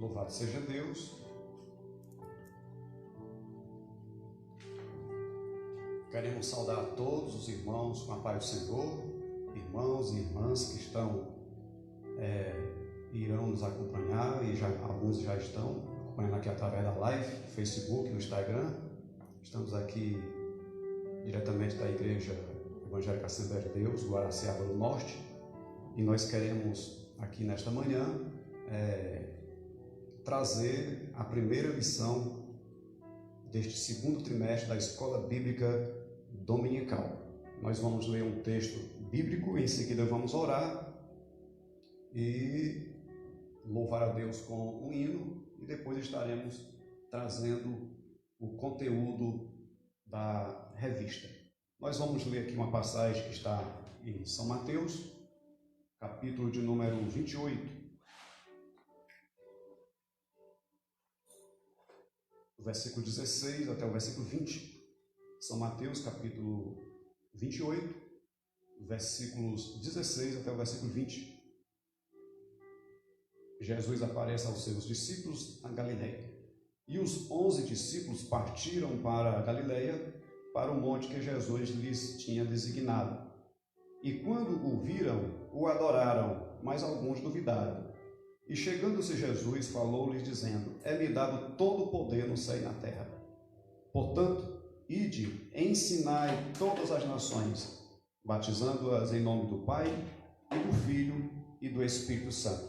Louvado seja Deus. Queremos saudar a todos os irmãos com a paz do Senhor, irmãos e irmãs que irão nos acompanhar, e alguns já estão acompanhando aqui através da live, no Facebook, no Instagram. Estamos aqui diretamente da Igreja Evangélica Assembleia de Deus, Guaraciaba do Norte, e nós queremos aqui nesta manhã trazer a primeira lição deste segundo trimestre da Escola Bíblica Dominical. Nós vamos ler um texto bíblico, em seguida vamos orar e louvar a Deus com um hino, e depois estaremos trazendo o conteúdo da revista. Nós vamos ler aqui uma passagem que está em São Mateus, capítulo de número 28, do versículo 16 até o versículo 20. São Mateus, capítulo 28, versículos 16 até o versículo 20. Jesus aparece aos seus discípulos na Galileia. E os 11 discípulos partiram para a Galileia, para o monte que Jesus lhes tinha designado. E quando o viram, o adoraram, mas alguns duvidaram. E chegando-se Jesus, falou-lhes dizendo: É-me dado todo o poder no céu e na terra. Portanto, ide, ensinai todas as nações, batizando-as em nome do Pai, e do Filho e do Espírito Santo,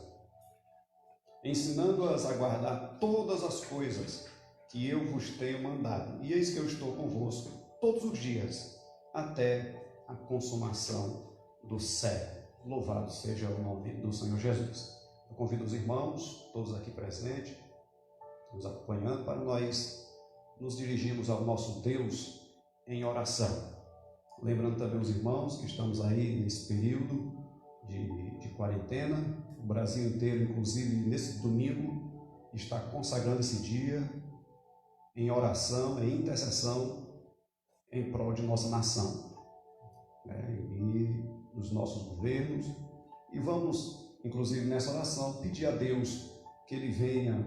ensinando-as a guardar todas as coisas que eu vos tenho mandado. E eis que eu estou convosco todos os dias, até a consumação do século. Louvado seja o nome do Senhor Jesus. Eu convido os irmãos, todos aqui presentes, nos acompanhando, para nós nos dirigirmos ao nosso Deus em oração. Lembrando também os irmãos que estamos aí nesse período de quarentena. O Brasil inteiro, inclusive nesse domingo, está consagrando esse dia em oração, em intercessão, em prol de nossa nação, e dos nossos governos. E vamos, inclusive nessa oração, pedir a Deus que Ele venha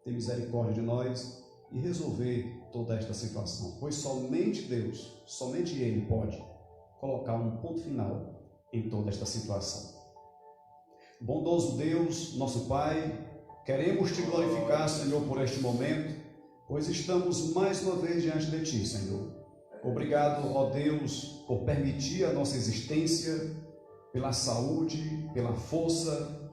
ter misericórdia de nós e resolver toda esta situação, pois somente Deus, somente Ele pode colocar um ponto final em toda esta situação. Bondoso Deus, nosso Pai, queremos Te glorificar, Senhor, por este momento, pois estamos mais uma vez diante de Ti, Senhor. Obrigado, ó Deus, por permitir a nossa existência, pela saúde, pela força,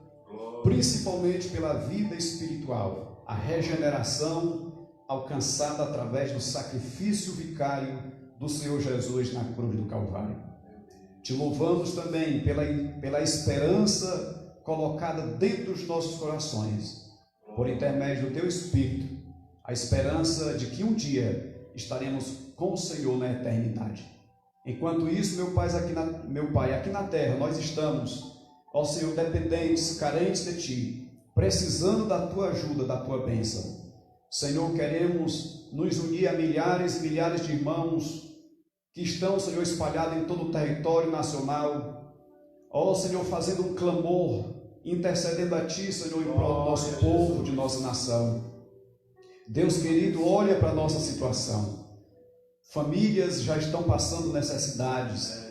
principalmente pela vida espiritual, a regeneração alcançada através do sacrifício vicário do Senhor Jesus na cruz do Calvário. Te louvamos também pela esperança colocada dentro dos nossos corações, por intermédio do Teu Espírito, a esperança de que um dia estaremos com o Senhor na eternidade. Enquanto isso, meu Pai, aqui na terra, nós estamos, ó Senhor, dependentes, carentes de Ti, precisando da Tua ajuda, da Tua bênção. Senhor, queremos nos unir a milhares e milhares de irmãos que estão, Senhor, espalhados em todo o território nacional. Ó Senhor, fazendo um clamor, intercedendo a Ti, Senhor, em prol do nosso povo, de nossa nação. Deus querido, olha para a nossa situação. Famílias já estão passando necessidades,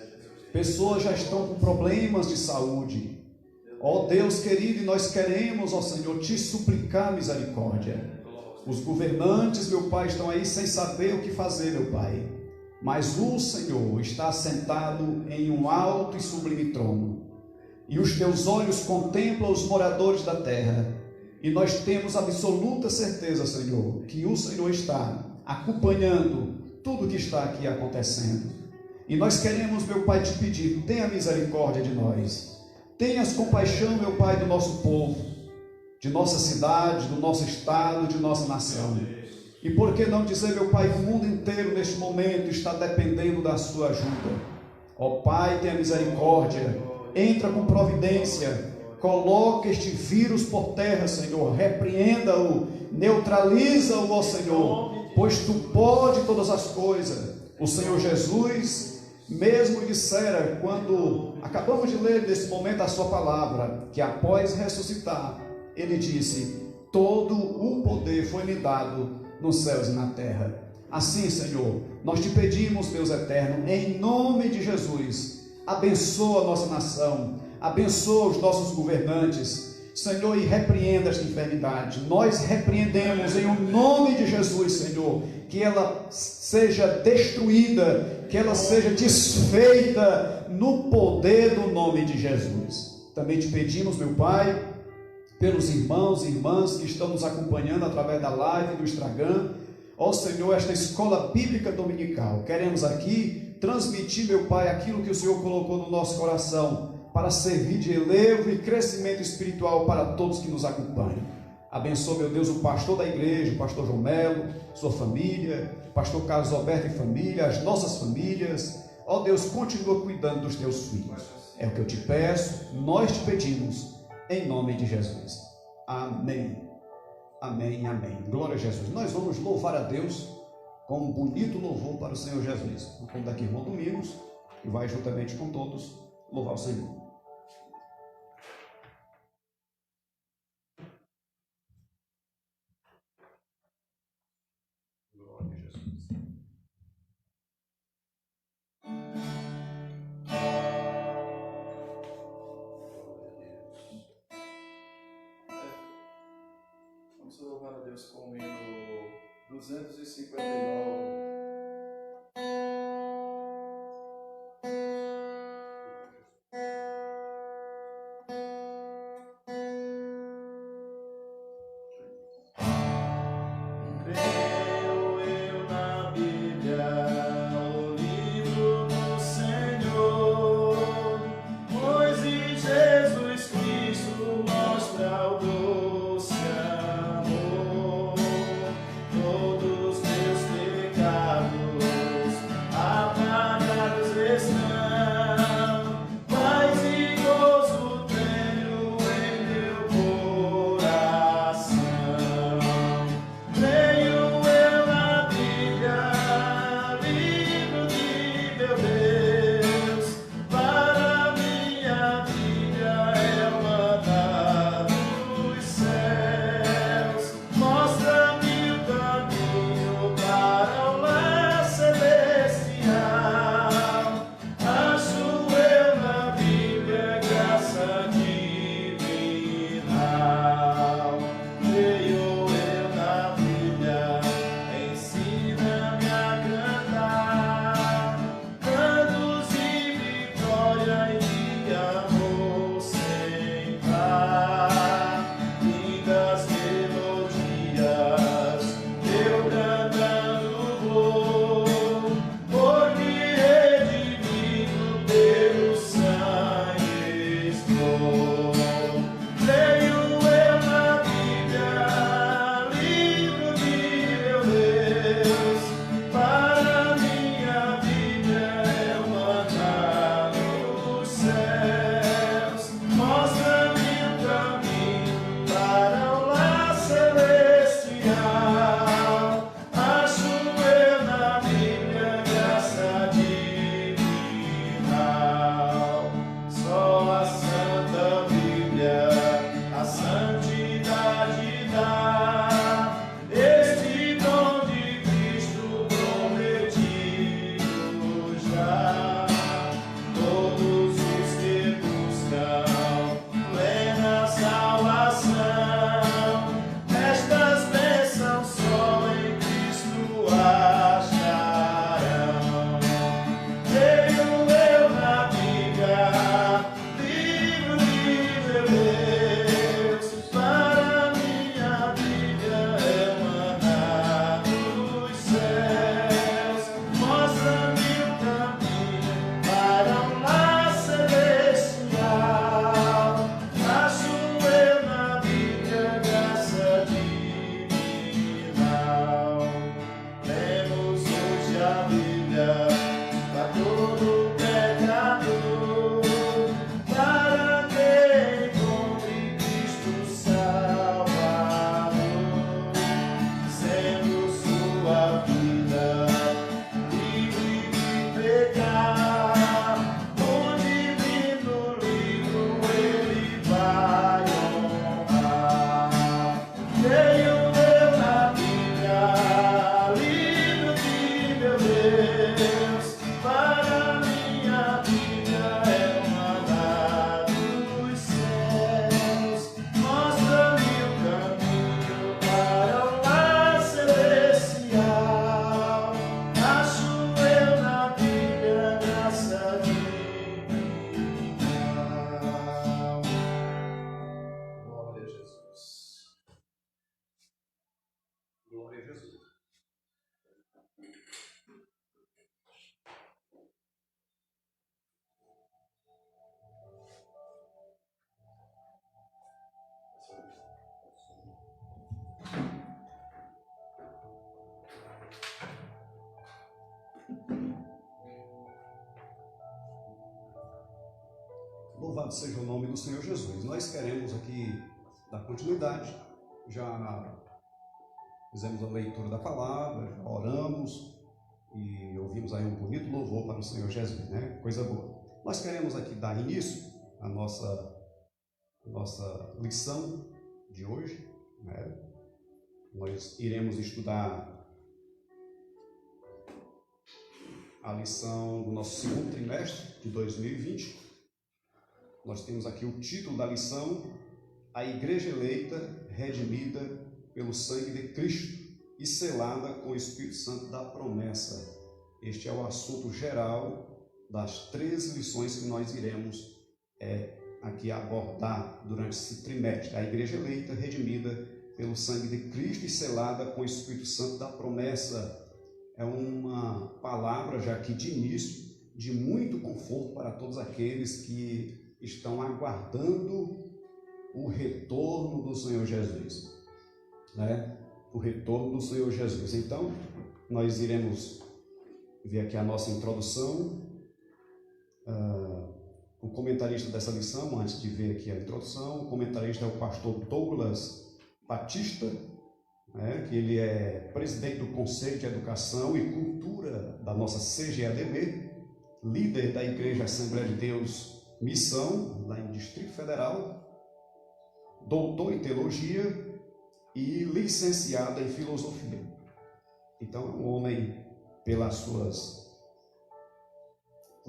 pessoas já estão com problemas de saúde. Ó Deus querido, nós queremos, ó Senhor, Te suplicar misericórdia. Os governantes, meu Pai, estão aí sem saber o que fazer, meu Pai, mas o Senhor está sentado em um alto e sublime trono, e os Teus olhos contemplam os moradores da terra, e nós temos absoluta certeza, Senhor, que o Senhor está acompanhando tudo o que está aqui acontecendo. E nós queremos, meu Pai, Te pedir, tenha misericórdia de nós, tenhas compaixão, meu Pai, do nosso povo, de nossa cidade, do nosso estado, de nossa nação. E por que não dizer, meu Pai, que o mundo inteiro neste momento está dependendo da Sua ajuda. Ó Pai, tenha misericórdia, entra com providência, coloca este vírus por terra, Senhor, repreenda-o, neutraliza-o, ó Senhor, pois Tu pode todas as coisas. O Senhor Jesus mesmo dissera, quando acabamos de ler nesse momento a Sua palavra, que após ressuscitar, Ele disse: todo o poder foi-me dado nos céus e na terra. Assim, Senhor, nós te pedimos, Deus eterno, em nome de Jesus, abençoa a nossa nação, abençoa os nossos governantes, Senhor, e repreenda esta enfermidade. Nós repreendemos em o nome de Jesus, Senhor, que ela seja destruída, que ela seja desfeita no poder do nome de Jesus. Também te pedimos, meu Pai, pelos irmãos e irmãs que estão nos acompanhando através da live do Instagram, ó Senhor, esta escola bíblica dominical. Queremos aqui transmitir, meu Pai, aquilo que o Senhor colocou no nosso coração, para servir de relevo e crescimento espiritual para todos que nos acompanham. Abençoa, meu Deus, o pastor da igreja, o pastor João Melo, sua família, pastor Carlos Alberto e família, as nossas famílias. Ó Deus, continua cuidando dos teus filhos. É o que eu te peço, nós te pedimos, em nome de Jesus. Amém. Amém, amém. Glória a Jesus. Nós vamos louvar a Deus com um bonito louvor para o Senhor Jesus. Vamos daqui, irmão Domingos, e vai juntamente com todos louvar o Senhor. Glória a Jesus. Vamos louvar a Deus com o hino 259. Todos meus pecados Louvado seja o nome do Senhor Jesus. Nós queremos aqui dar continuidade. Já fizemos a leitura da palavra, já oramos e ouvimos aí um bonito louvor para o Senhor Jesus, né? Coisa boa. Nós queremos aqui dar início à nossa lição de hoje, né? Nós iremos estudar a lição do nosso segundo trimestre de 2020. Nós temos aqui o título da lição: A Igreja Eleita, Redimida pelo Sangue de Cristo e selada com o Espírito Santo da promessa. Este é o assunto geral das 13 lições que nós iremos aqui abordar durante esse trimestre. A Igreja Eleita, Redimida pelo Sangue de Cristo e selada com o Espírito Santo da promessa. É uma palavra já aqui de início, de muito conforto para todos aqueles que estão aguardando o retorno do Senhor Jesus, né? O retorno do Senhor Jesus. Então, nós iremos ver aqui a nossa introdução. O comentarista dessa lição, antes de ver aqui a introdução, o comentarista é o pastor Douglas Batista, né, que ele é presidente do Conselho de Educação e Cultura da nossa CGADB, líder da Igreja Assembleia de Deus Missão, lá em Distrito Federal, doutor em Teologia e licenciado em Filosofia. Então, é um homem, por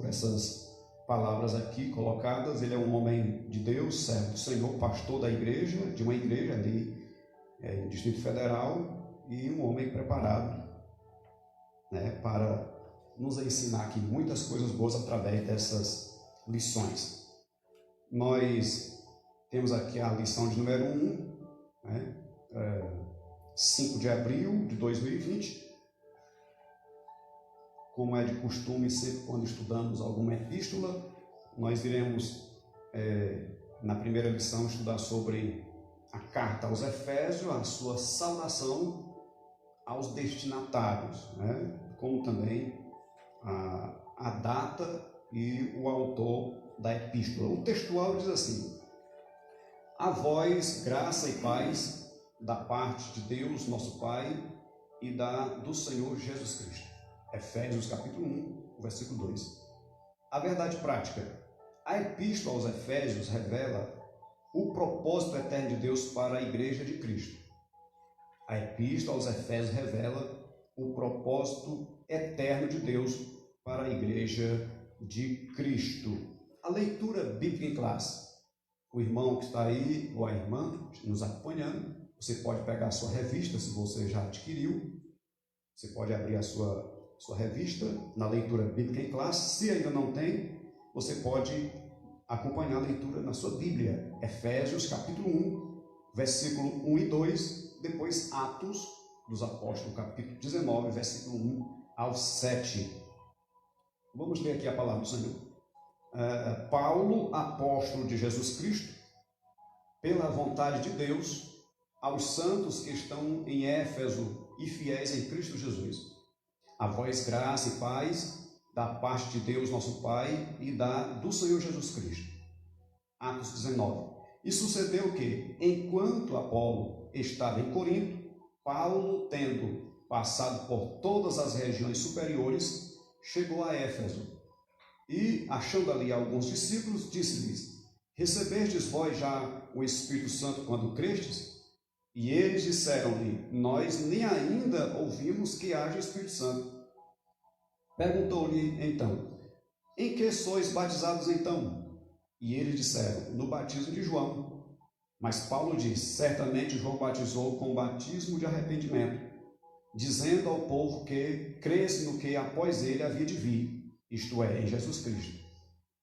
essas palavras aqui colocadas, ele é um homem de Deus, servo do Senhor, pastor da igreja, de uma igreja ali em Distrito Federal, e um homem preparado, né, para nos ensinar aqui muitas coisas boas através dessas lições. Nós temos aqui a lição de número 1, né, 5 de abril de 2020. Como é de costume, sempre quando estudamos alguma epístola, nós iremos, na primeira lição, estudar sobre a carta aos Efésios, a sua saudação aos destinatários, né? Como também a data e o autor da epístola. O textual diz assim: a vós, graça e paz da parte de Deus, nosso Pai, e do Senhor Jesus Cristo. Efésios capítulo 1, versículo 2. A verdade prática. A epístola aos Efésios revela o propósito eterno de Deus para a igreja de Cristo. A epístola aos Efésios revela o propósito eterno de Deus para a igreja de Cristo. A leitura bíblica em classe. O irmão que está aí, ou a irmã, nos acompanhando, você pode pegar a sua revista, se você já adquiriu. Você pode abrir a sua revista na leitura bíblica em classe. Se ainda não tem, você pode acompanhar a leitura na sua Bíblia. Efésios capítulo 1, versículo 1 e 2, depois Atos dos Apóstolos, capítulo 19, versículo 1 ao 7. Vamos ler aqui a palavra do Senhor. Paulo, apóstolo de Jesus Cristo, pela vontade de Deus, aos santos que estão em Éfeso e fiéis em Cristo Jesus. A vós graça e paz da parte de Deus nosso Pai e do Senhor Jesus Cristo. Atos 19. E sucedeu que, enquanto Apolo estava em Corinto, Paulo, tendo passado por todas as regiões superiores, chegou a Éfeso. E, achando ali alguns discípulos, disse-lhes: recebestes vós já o Espírito Santo quando crestes? E eles disseram-lhe: nós nem ainda ouvimos que haja Espírito Santo. Perguntou-lhe então: em que sois batizados então? E eles disseram: no batismo de João. Mas Paulo disse: certamente João batizou com o batismo de arrependimento, dizendo ao povo que cresce no que após ele havia de vir, isto é, em Jesus Cristo.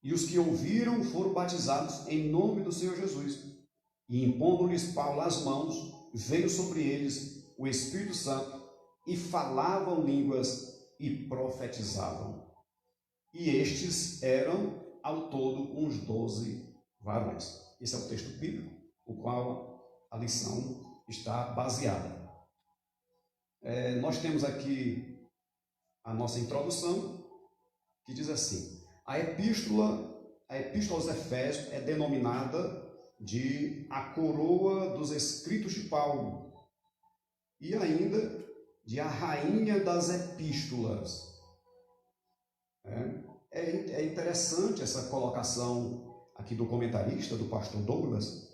E os que ouviram foram batizados em nome do Senhor Jesus. E impondo-lhes Paulo as mãos, veio sobre eles o Espírito Santo, e falavam línguas e profetizavam. E estes eram, ao todo, uns 12 varões. Esse é o texto bíblico, o qual a lição está baseada. Nós temos aqui a nossa introdução, que diz assim: a epístola a Epístola aos Efésios é denominada de a coroa dos escritos de Paulo e ainda de a rainha das epístolas. É interessante essa colocação aqui do comentarista, do pastor Douglas,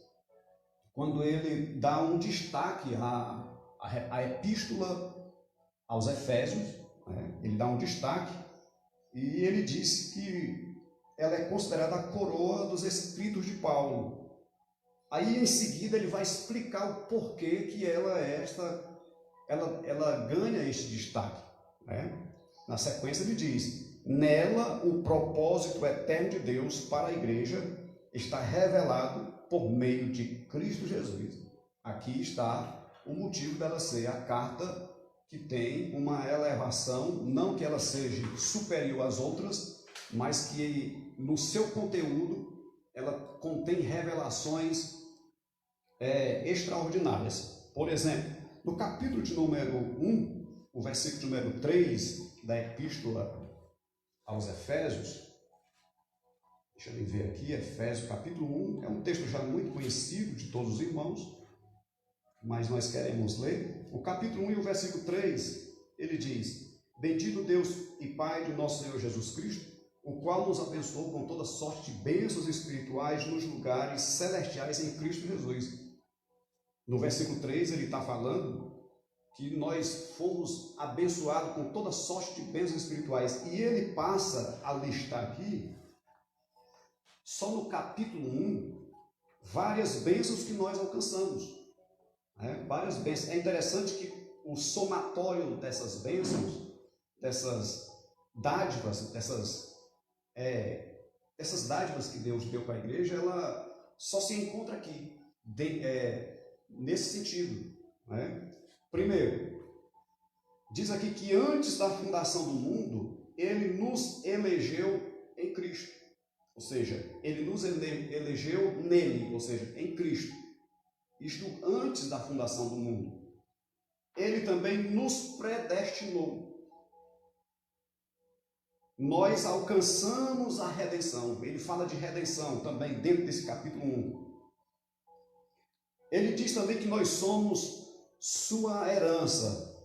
quando ele dá um destaque à epístola aos Efésios, ele dá um destaque e ele diz que ela é considerada a coroa dos escritos de Paulo. Aí em seguida ele vai explicar o porquê que ela ganha este destaque. Na sequência ele diz: nela o propósito eterno de Deus para a igreja está revelado por meio de Cristo Jesus. Aqui está o motivo dela ser a carta que tem uma elevação, não que ela seja superior às outras, mas que no seu conteúdo ela contém revelações extraordinárias. Por exemplo, no capítulo de número 1, o versículo número 3 da Epístola aos Efésios, deixa eu ver aqui, Efésios capítulo 1, é um texto já muito conhecido de todos os irmãos, mas nós queremos ler. O capítulo 1 e o versículo 3, ele diz: bendito Deus e Pai de nosso Senhor Jesus Cristo, o qual nos abençoou com toda sorte de bênçãos espirituais nos lugares celestiais em Cristo Jesus. No versículo 3 ele está falando que nós fomos abençoados com toda sorte de bênçãos espirituais, e ele passa a listar aqui, só no capítulo 1, várias bênçãos que nós alcançamos. Várias bênçãos. É interessante que o somatório dessas bênçãos, dessas dádivas, essas dádivas que Deus deu para a igreja, ela só se encontra aqui, nesse sentido. Primeiro, diz aqui que antes da fundação do mundo, ele nos elegeu em Cristo. Ou seja, ele nos elegeu nele, ou seja, em Cristo. Isto antes da fundação do mundo. Ele também nos predestinou. Nós alcançamos a redenção. Ele fala de redenção também dentro desse capítulo 1. Ele diz também que nós somos sua herança.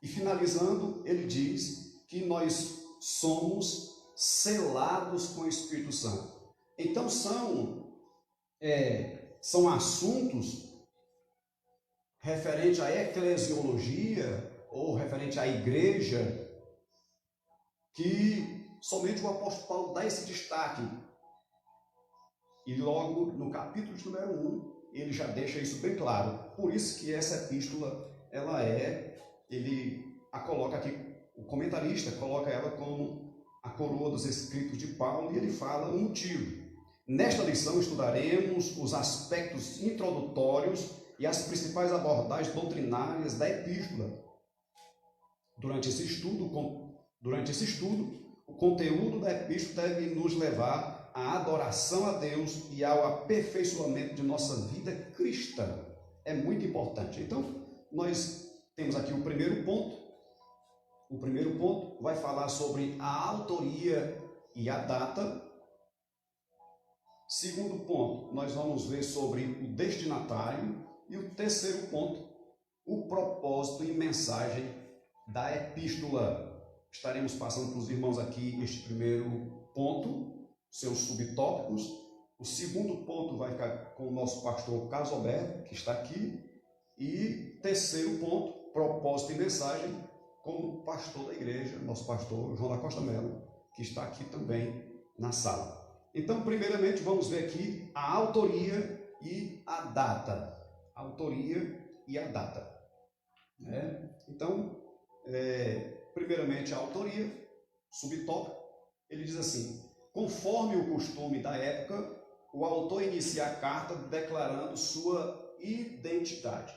E finalizando, ele diz que nós somos selados com o Espírito Santo. Então são assuntos referente à eclesiologia ou referente à igreja que somente o apóstolo Paulo dá esse destaque. E logo no capítulo de número 1, ele já deixa isso bem claro. Por isso que essa epístola, ele a coloca aqui, o comentarista coloca ela como a coroa dos escritos de Paulo, e ele fala o motivo. Nesta lição estudaremos os aspectos introdutórios e as principais abordagens doutrinárias da epístola. Durante esse estudo, o conteúdo da epístola deve nos levar à adoração a Deus e ao aperfeiçoamento de nossa vida cristã. É muito importante. Então, nós temos aqui o primeiro ponto. O primeiro ponto vai falar sobre a autoria e a data. Segundo ponto, nós vamos ver sobre o destinatário. E o terceiro ponto, o propósito e mensagem da epístola. Estaremos passando para os irmãos aqui este primeiro ponto, seus subtópicos. O segundo ponto vai ficar com o nosso pastor Carlos Alberto, que está aqui. E terceiro ponto, propósito e mensagem, com o pastor da igreja, nosso pastor João da Costa Melo, que está aqui também na sala. Então, primeiramente, vamos ver aqui a autoria e a data. A autoria e a data. Então, primeiramente, a autoria, subtópico, ele diz assim: conforme o costume da época, o autor inicia a carta declarando sua identidade.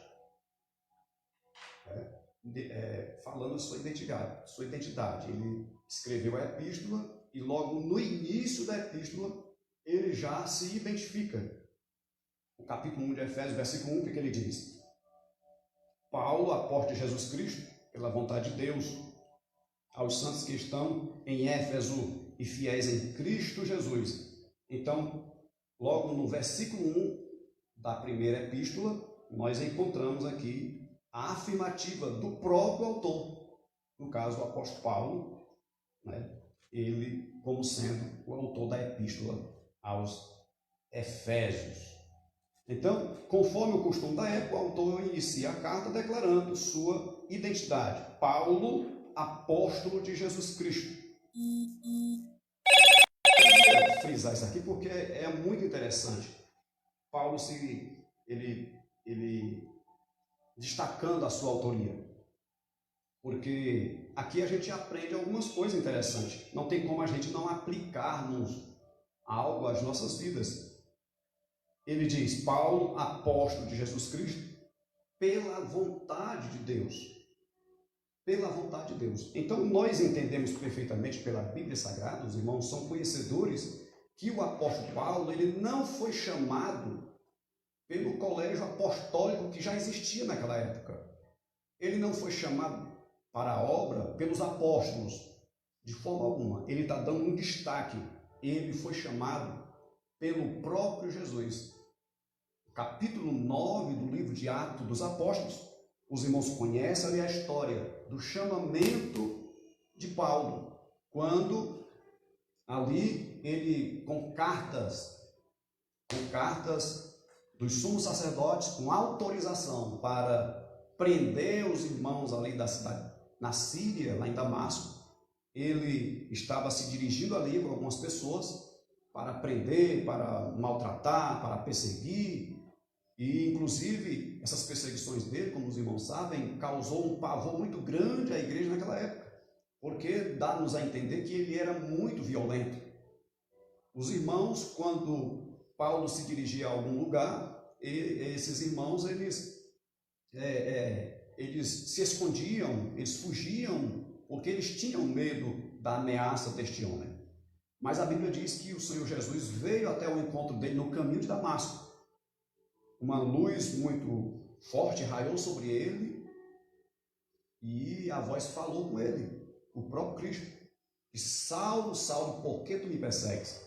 Falando sua identidade. Ele escreveu a epístola e logo no início da epístola ele já se identifica. O capítulo 1 de Efésios, versículo 1, o que ele diz? Paulo, apóstolo de Jesus Cristo, pela vontade de Deus, aos santos que estão em Éfeso e fiéis em Cristo Jesus. Então, logo no versículo 1 da primeira epístola, nós encontramos aqui a afirmativa do próprio autor, no caso o apóstolo Paulo, né? Ele como sendo o autor da epístola aos Efésios. Então, conforme o costume da época, o autor inicia a carta declarando sua identidade. Paulo, apóstolo de Jesus Cristo. Eu queria frisar isso aqui porque é muito interessante. Paulo, ele destacando a sua autoria. Porque aqui a gente aprende algumas coisas interessantes. Não tem como a gente não aplicarmos algo às nossas vidas. Ele diz, Paulo, apóstolo de Jesus Cristo, pela vontade de Deus. Pela vontade de Deus. Então, nós entendemos perfeitamente pela Bíblia Sagrada, os irmãos são conhecedores, que o apóstolo Paulo, ele não foi chamado pelo colégio apostólico que já existia naquela época. Ele não foi chamado para a obra pelos apóstolos, de forma alguma. Ele está dando um destaque. Ele foi chamado pelo próprio Jesus. Capítulo 9 do livro de Atos dos Apóstolos, os irmãos conhecem ali a história do chamamento de Paulo, quando ali ele, com cartas dos sumos sacerdotes, com autorização para prender os irmãos ali da cidade, na Síria, lá em Damasco, ele estava se dirigindo ali com algumas pessoas para prender, para maltratar, para perseguir, e inclusive essas perseguições dele, como os irmãos sabem, causou um pavor muito grande à igreja naquela época, porque dá-nos a entender que ele era muito violento. Os irmãos, quando Paulo se dirigia a algum lugar, esses irmãos, eles se escondiam, eles fugiam, porque eles tinham medo da ameaça deste homem. Mas a Bíblia diz que o Senhor Jesus veio até o encontro dele no caminho de Damasco. Uma luz muito forte raiou sobre ele e a voz falou com ele, o próprio Cristo. E Saulo, Saulo, por que tu me persegues?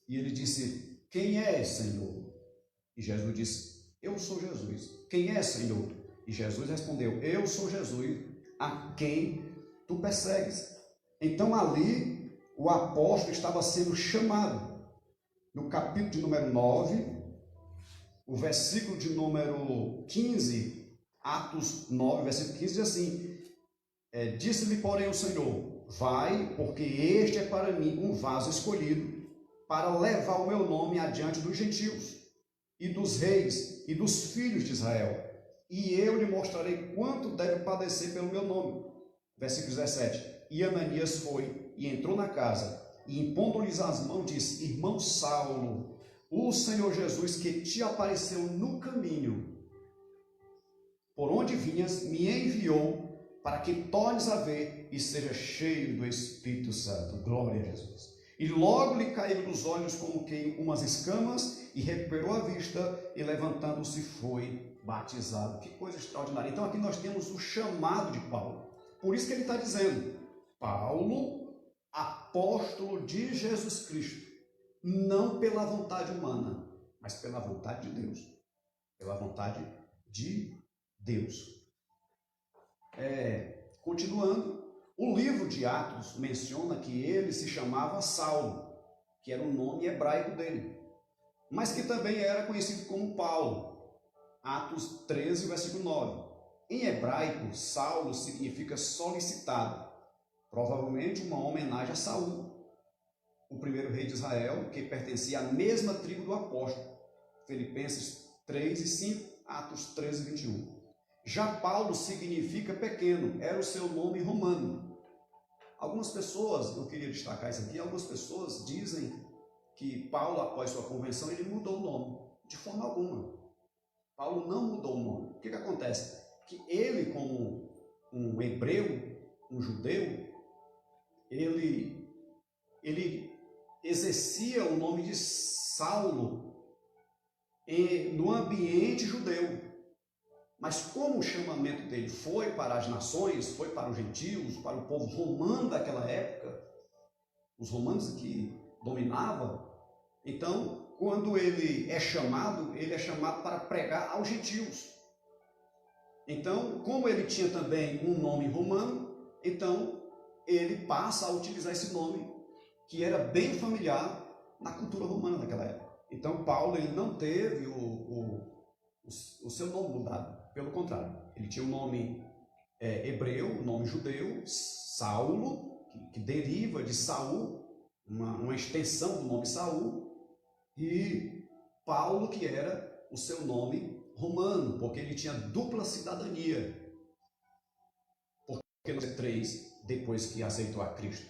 E ele disse, quem é, Senhor? E Jesus disse, eu sou Jesus. Quem é, Senhor? E Jesus respondeu, eu sou Jesus, a quem tu persegues. Então ali o apóstolo estava sendo chamado. No capítulo de número 9, o versículo de número 15, Atos 9, versículo 15, diz assim, disse-lhe, porém, o Senhor, vai, porque este é para mim um vaso escolhido, para levar o meu nome adiante dos gentios, e dos reis, e dos filhos de Israel, e eu lhe mostrarei quanto deve padecer pelo meu nome. Versículo 17, e Ananias foi, e entrou na casa, e impondo-lhes as mãos, disse, irmão Saulo, o Senhor Jesus que te apareceu no caminho, por onde vinhas, me enviou para que tornes a ver e seja cheio do Espírito Santo. Glória a Jesus. E logo lhe caíram dos olhos como que umas escamas e recuperou a vista e levantando-se foi batizado. Que coisa extraordinária. Então aqui nós temos o chamado de Paulo. Por isso que ele está dizendo, Paulo, apóstolo de Jesus Cristo. Não pela vontade humana, mas pela vontade de Deus. Pela vontade de Deus. Continuando, o livro de Atos menciona que ele se chamava Saulo, que era o nome hebraico dele, mas que também era conhecido como Paulo. Atos 13, versículo 9. Em hebraico, Saulo significa solicitado, provavelmente uma homenagem a Saul, o primeiro rei de Israel, que pertencia à mesma tribo do apóstolo. Filipenses 3 e 5, Atos 13 e 21. Já Paulo significa pequeno, era o seu nome romano. Algumas pessoas, eu queria destacar isso aqui, algumas pessoas dizem que Paulo, após sua conversão, ele mudou o nome. De forma alguma. Paulo não mudou o nome. O que acontece? Que ele, como um hebreu, um judeu, ele exercia o nome de Saulo no ambiente judeu. Mas como o chamamento dele foi para as nações, foi para os gentios, para o povo romano daquela época, os romanos que dominavam. Então, quando ele é chamado para pregar aos gentios. Então, como ele tinha também um nome romano, então ele passa a utilizar esse nome, que era bem familiar na cultura romana naquela época. Então, Paulo ele não teve o seu nome mudado, pelo contrário, ele tinha um nome hebreu, um nome judeu, Saulo, que deriva de Saul, uma extensão do nome Saul, e Paulo, que era o seu nome romano, porque ele tinha dupla cidadania, porque no 3, depois que aceitou a Cristo,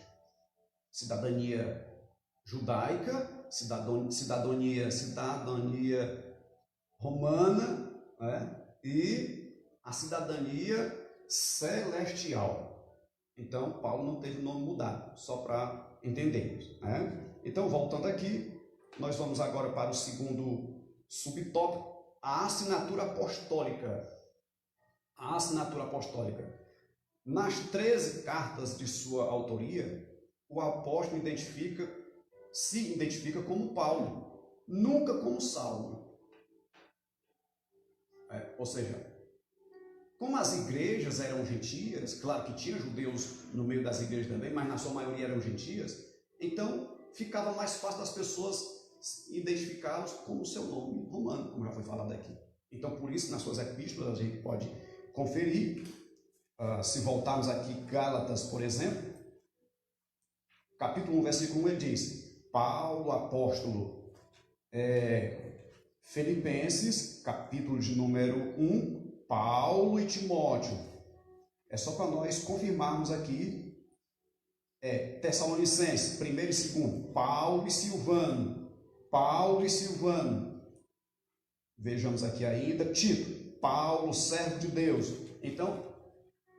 cidadania judaica, cidadania romana, né? E a cidadania celestial. Então, Paulo não teve o nome mudado, só para entendermos, né? Então, voltando aqui, nós vamos agora para o segundo subtópico, a assinatura apostólica. A assinatura apostólica. Nas 13 cartas de sua autoria, o apóstolo se identifica como Paulo, nunca como Saulo. Ou seja, como as igrejas eram gentias, claro que tinha judeus no meio das igrejas também, mas na sua maioria eram gentias, então ficava mais fácil das pessoas identificá-los com o seu nome romano, como já foi falado aqui. Então, por isso, nas suas epístolas, a gente pode conferir. Se voltarmos aqui, Gálatas, por exemplo, capítulo 1, versículo 1, ele diz: Paulo, apóstolo. Filipenses, capítulo de número 1, Paulo e Timóteo. É só para nós confirmarmos aqui. Tessalonicenses, 1 e 2, Paulo e Silvano. Paulo e Silvano. Vejamos aqui ainda, Tito, Paulo, servo de Deus. Então,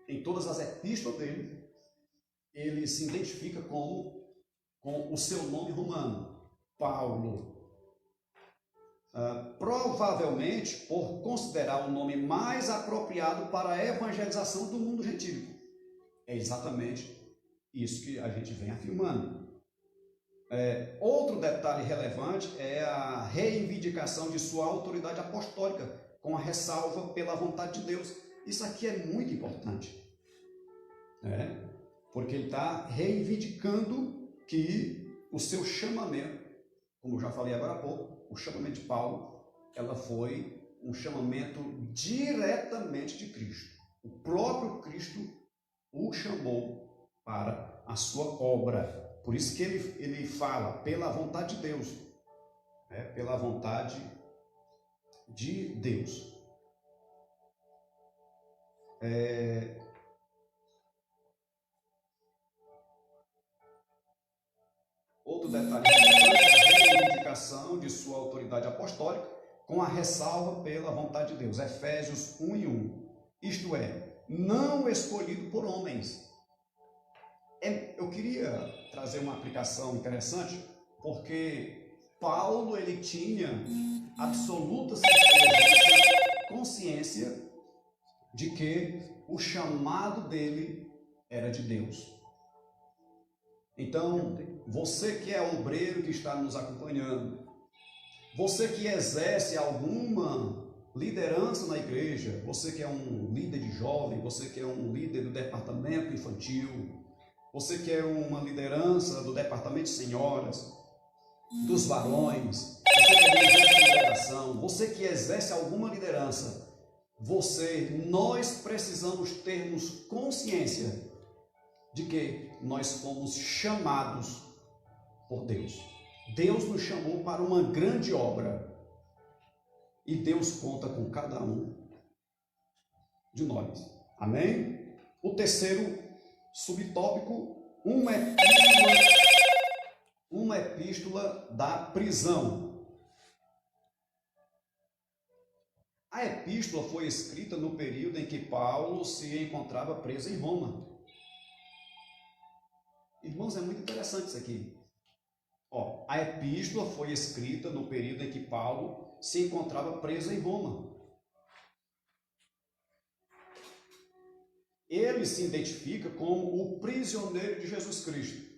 em todas as epístolas dele, ele se identifica com o seu nome romano, Paulo. Provavelmente por considerar o nome mais apropriado para a evangelização do mundo gentil. É exatamente isso que a gente vem afirmando. Outro detalhe relevante é a reivindicação de sua autoridade apostólica, com a ressalva pela vontade de Deus. Isso aqui é muito importante, porque ele está reivindicando que o seu chamamento, como eu já falei agora há pouco, o chamamento de Paulo, ela foi um chamamento diretamente de Cristo. O próprio Cristo o chamou para a sua obra. Por isso que ele fala pela vontade de Deus. Pela vontade de Deus. Outro detalhe é a reivindicação de sua autoridade apostólica com a ressalva pela vontade de Deus. Efésios 1 e 1. Isto é, não escolhido por homens. Eu queria trazer uma aplicação interessante, porque Paulo ele tinha absoluta consciência de que o chamado dele era de Deus. Então, você que é obreiro que está nos acompanhando, você que exerce alguma liderança na igreja, você que é um líder de jovem, você que é um líder do departamento infantil, você que é uma liderança do departamento de senhoras, dos varões, você que é dirigente de congregação, você que exerce alguma liderança, nós precisamos termos consciência de que nós fomos chamados por Deus. Deus nos chamou para uma grande obra e Deus conta com cada um de nós. Amém? O terceiro subtópico, uma epístola da prisão. A epístola foi escrita no período em que Paulo se encontrava preso em Roma. Irmãos, é muito interessante isso aqui. A epístola foi escrita no período em que Paulo se encontrava preso em Roma. Ele se identifica como o prisioneiro de Jesus Cristo.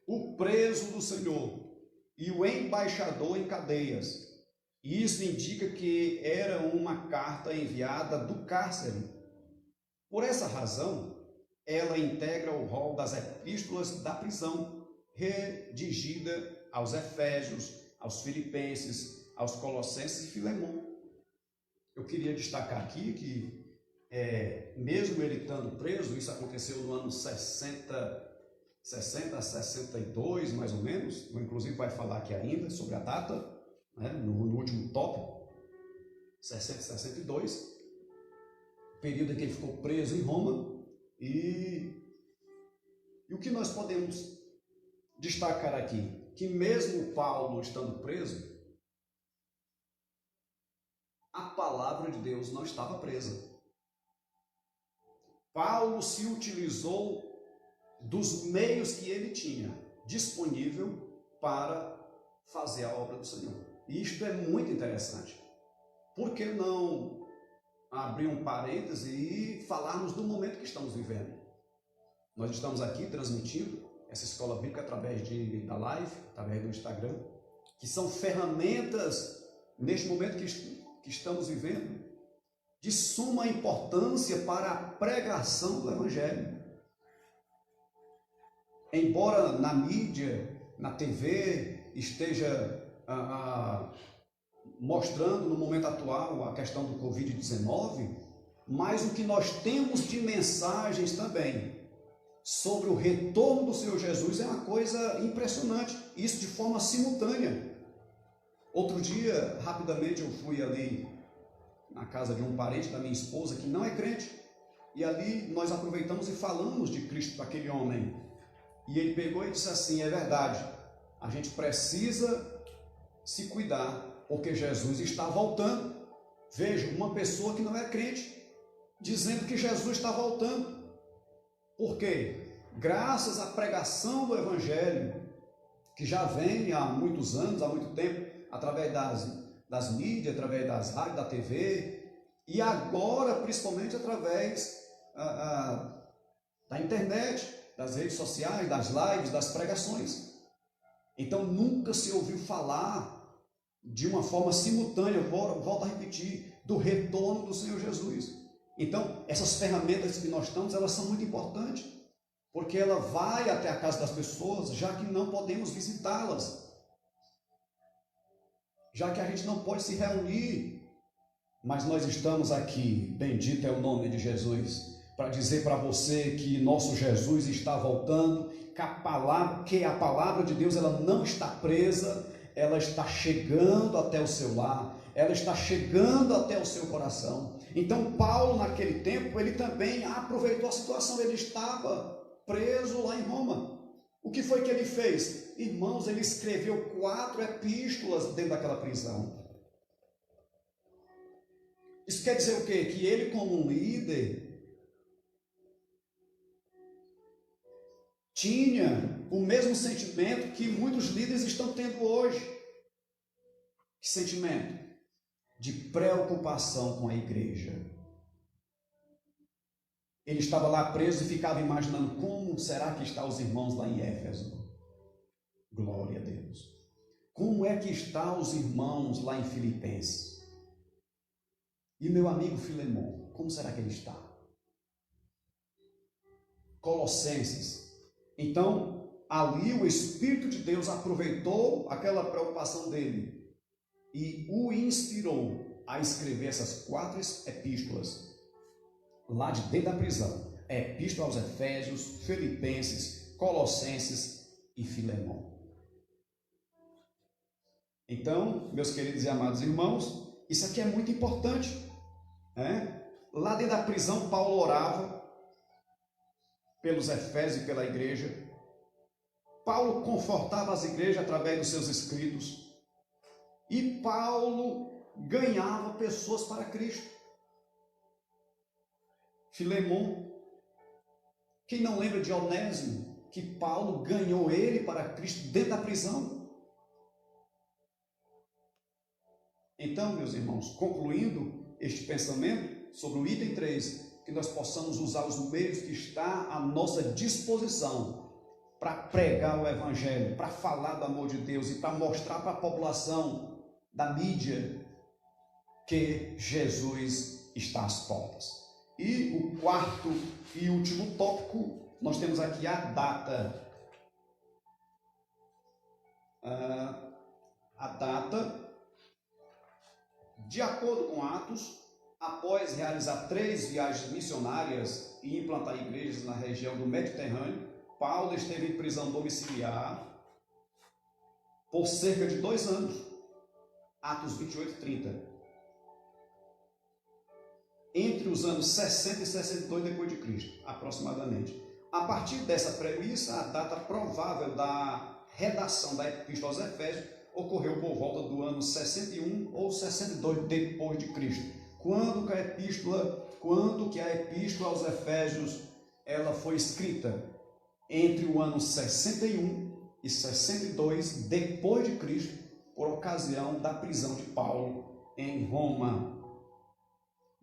o preso do Senhor e o embaixador em cadeias. E isso indica que era uma carta enviada do cárcere. Por essa razão, ela integra o rol das epístolas da prisão, redigida aos Efésios, aos Filipenses, aos Colossenses e Filemon. Eu queria destacar aqui que, mesmo ele estando preso, isso aconteceu no ano 60 a 62, mais ou menos, inclusive vai falar aqui ainda sobre a data, né, no último tópico, 60 a 62, período em que ele ficou preso em Roma, e o que nós podemos destacar aqui? Que mesmo Paulo estando preso, a palavra de Deus não estava presa. Paulo se utilizou dos meios que ele tinha disponível para fazer a obra do Senhor. E isto é muito interessante. Por que não abrir um parêntese e falarmos do momento que estamos vivendo? Nós estamos aqui transmitindo essa escola bíblica através da live, através do Instagram, que são ferramentas, neste momento que estamos vivendo, de suma importância para a pregação do Evangelho. Embora na mídia, na TV, esteja mostrando no momento atual a questão do Covid-19, mas o que nós temos de mensagens também sobre o retorno do Senhor Jesus é uma coisa impressionante, isso de forma simultânea. Outro dia, rapidamente, eu fui ali na casa de um parente da minha esposa que não é crente, e ali nós aproveitamos e falamos de Cristo para aquele homem, e ele pegou e disse assim: é verdade, a gente precisa se cuidar, porque Jesus está voltando. Veja, uma pessoa que não é crente dizendo que Jesus está voltando. Por quê? Graças à pregação do Evangelho, que já vem há muitos anos, há muito tempo, através das mídias, através das rádios, da TV, e agora principalmente através da internet, das redes sociais, das lives, das pregações. Então nunca se ouviu falar de uma forma simultânea, volto a repetir, do retorno do Senhor Jesus. Então essas ferramentas que nós estamos, elas são muito importantes, porque ela vai até a casa das pessoas, já que não podemos visitá-las, já que a gente não pode se reunir, mas nós estamos aqui, bendito é o nome de Jesus, para dizer para você que nosso Jesus está voltando, que a palavra de Deus ela não está presa, ela está chegando até o seu lar, ela está chegando até o seu coração. Então Paulo naquele tempo, ele também aproveitou a situação, ele estava preso lá em Roma. O que foi que ele fez? Irmãos, ele escreveu 4 epístolas dentro daquela prisão. Isso quer dizer o quê? Que ele, como um líder, tinha o mesmo sentimento que muitos líderes estão tendo hoje. Que sentimento? De preocupação com a igreja. Ele estava lá preso e ficava imaginando como será que estão os irmãos lá em Éfeso. Glória a Deus. Como é que estão os irmãos lá em Filipenses? E meu amigo Filemon, como será que ele está? Colossenses. Então, ali o Espírito de Deus aproveitou aquela preocupação dele e o inspirou a escrever essas 4 epístolas lá de dentro da prisão. Epístola aos Efésios, Filipenses, Colossenses e Filemon. Então, meus queridos e amados irmãos, isso aqui é muito importante, né? Lá dentro da prisão, Paulo orava pelos Efésios e pela igreja. Paulo confortava as igrejas através dos seus escritos. E Paulo ganhava pessoas para Cristo. Filemon, quem não lembra de Onésimo, que Paulo ganhou ele para Cristo dentro da prisão? Então, meus irmãos, concluindo este pensamento sobre o item 3, que nós possamos usar os meios que está à nossa disposição para pregar o Evangelho, para falar do amor de Deus e para mostrar para a população da mídia que Jesus está às portas. E o quarto e último tópico, nós temos aqui a data. A data, de acordo com Atos, após realizar 3 viagens missionárias e implantar igrejas na região do Mediterrâneo, Paulo esteve em prisão domiciliar por cerca de 2 anos. Atos 28 e 30. Entre os anos 60 e 62 depois de Cristo, aproximadamente. A partir dessa premissa, a data provável da redação da Epístola aos Efésios ocorreu por volta do ano 61 ou 62 depois de Cristo, quando que a Epístola aos Efésios ela foi escrita entre o ano 61 e 62 depois de Cristo, por ocasião da prisão de Paulo em Roma.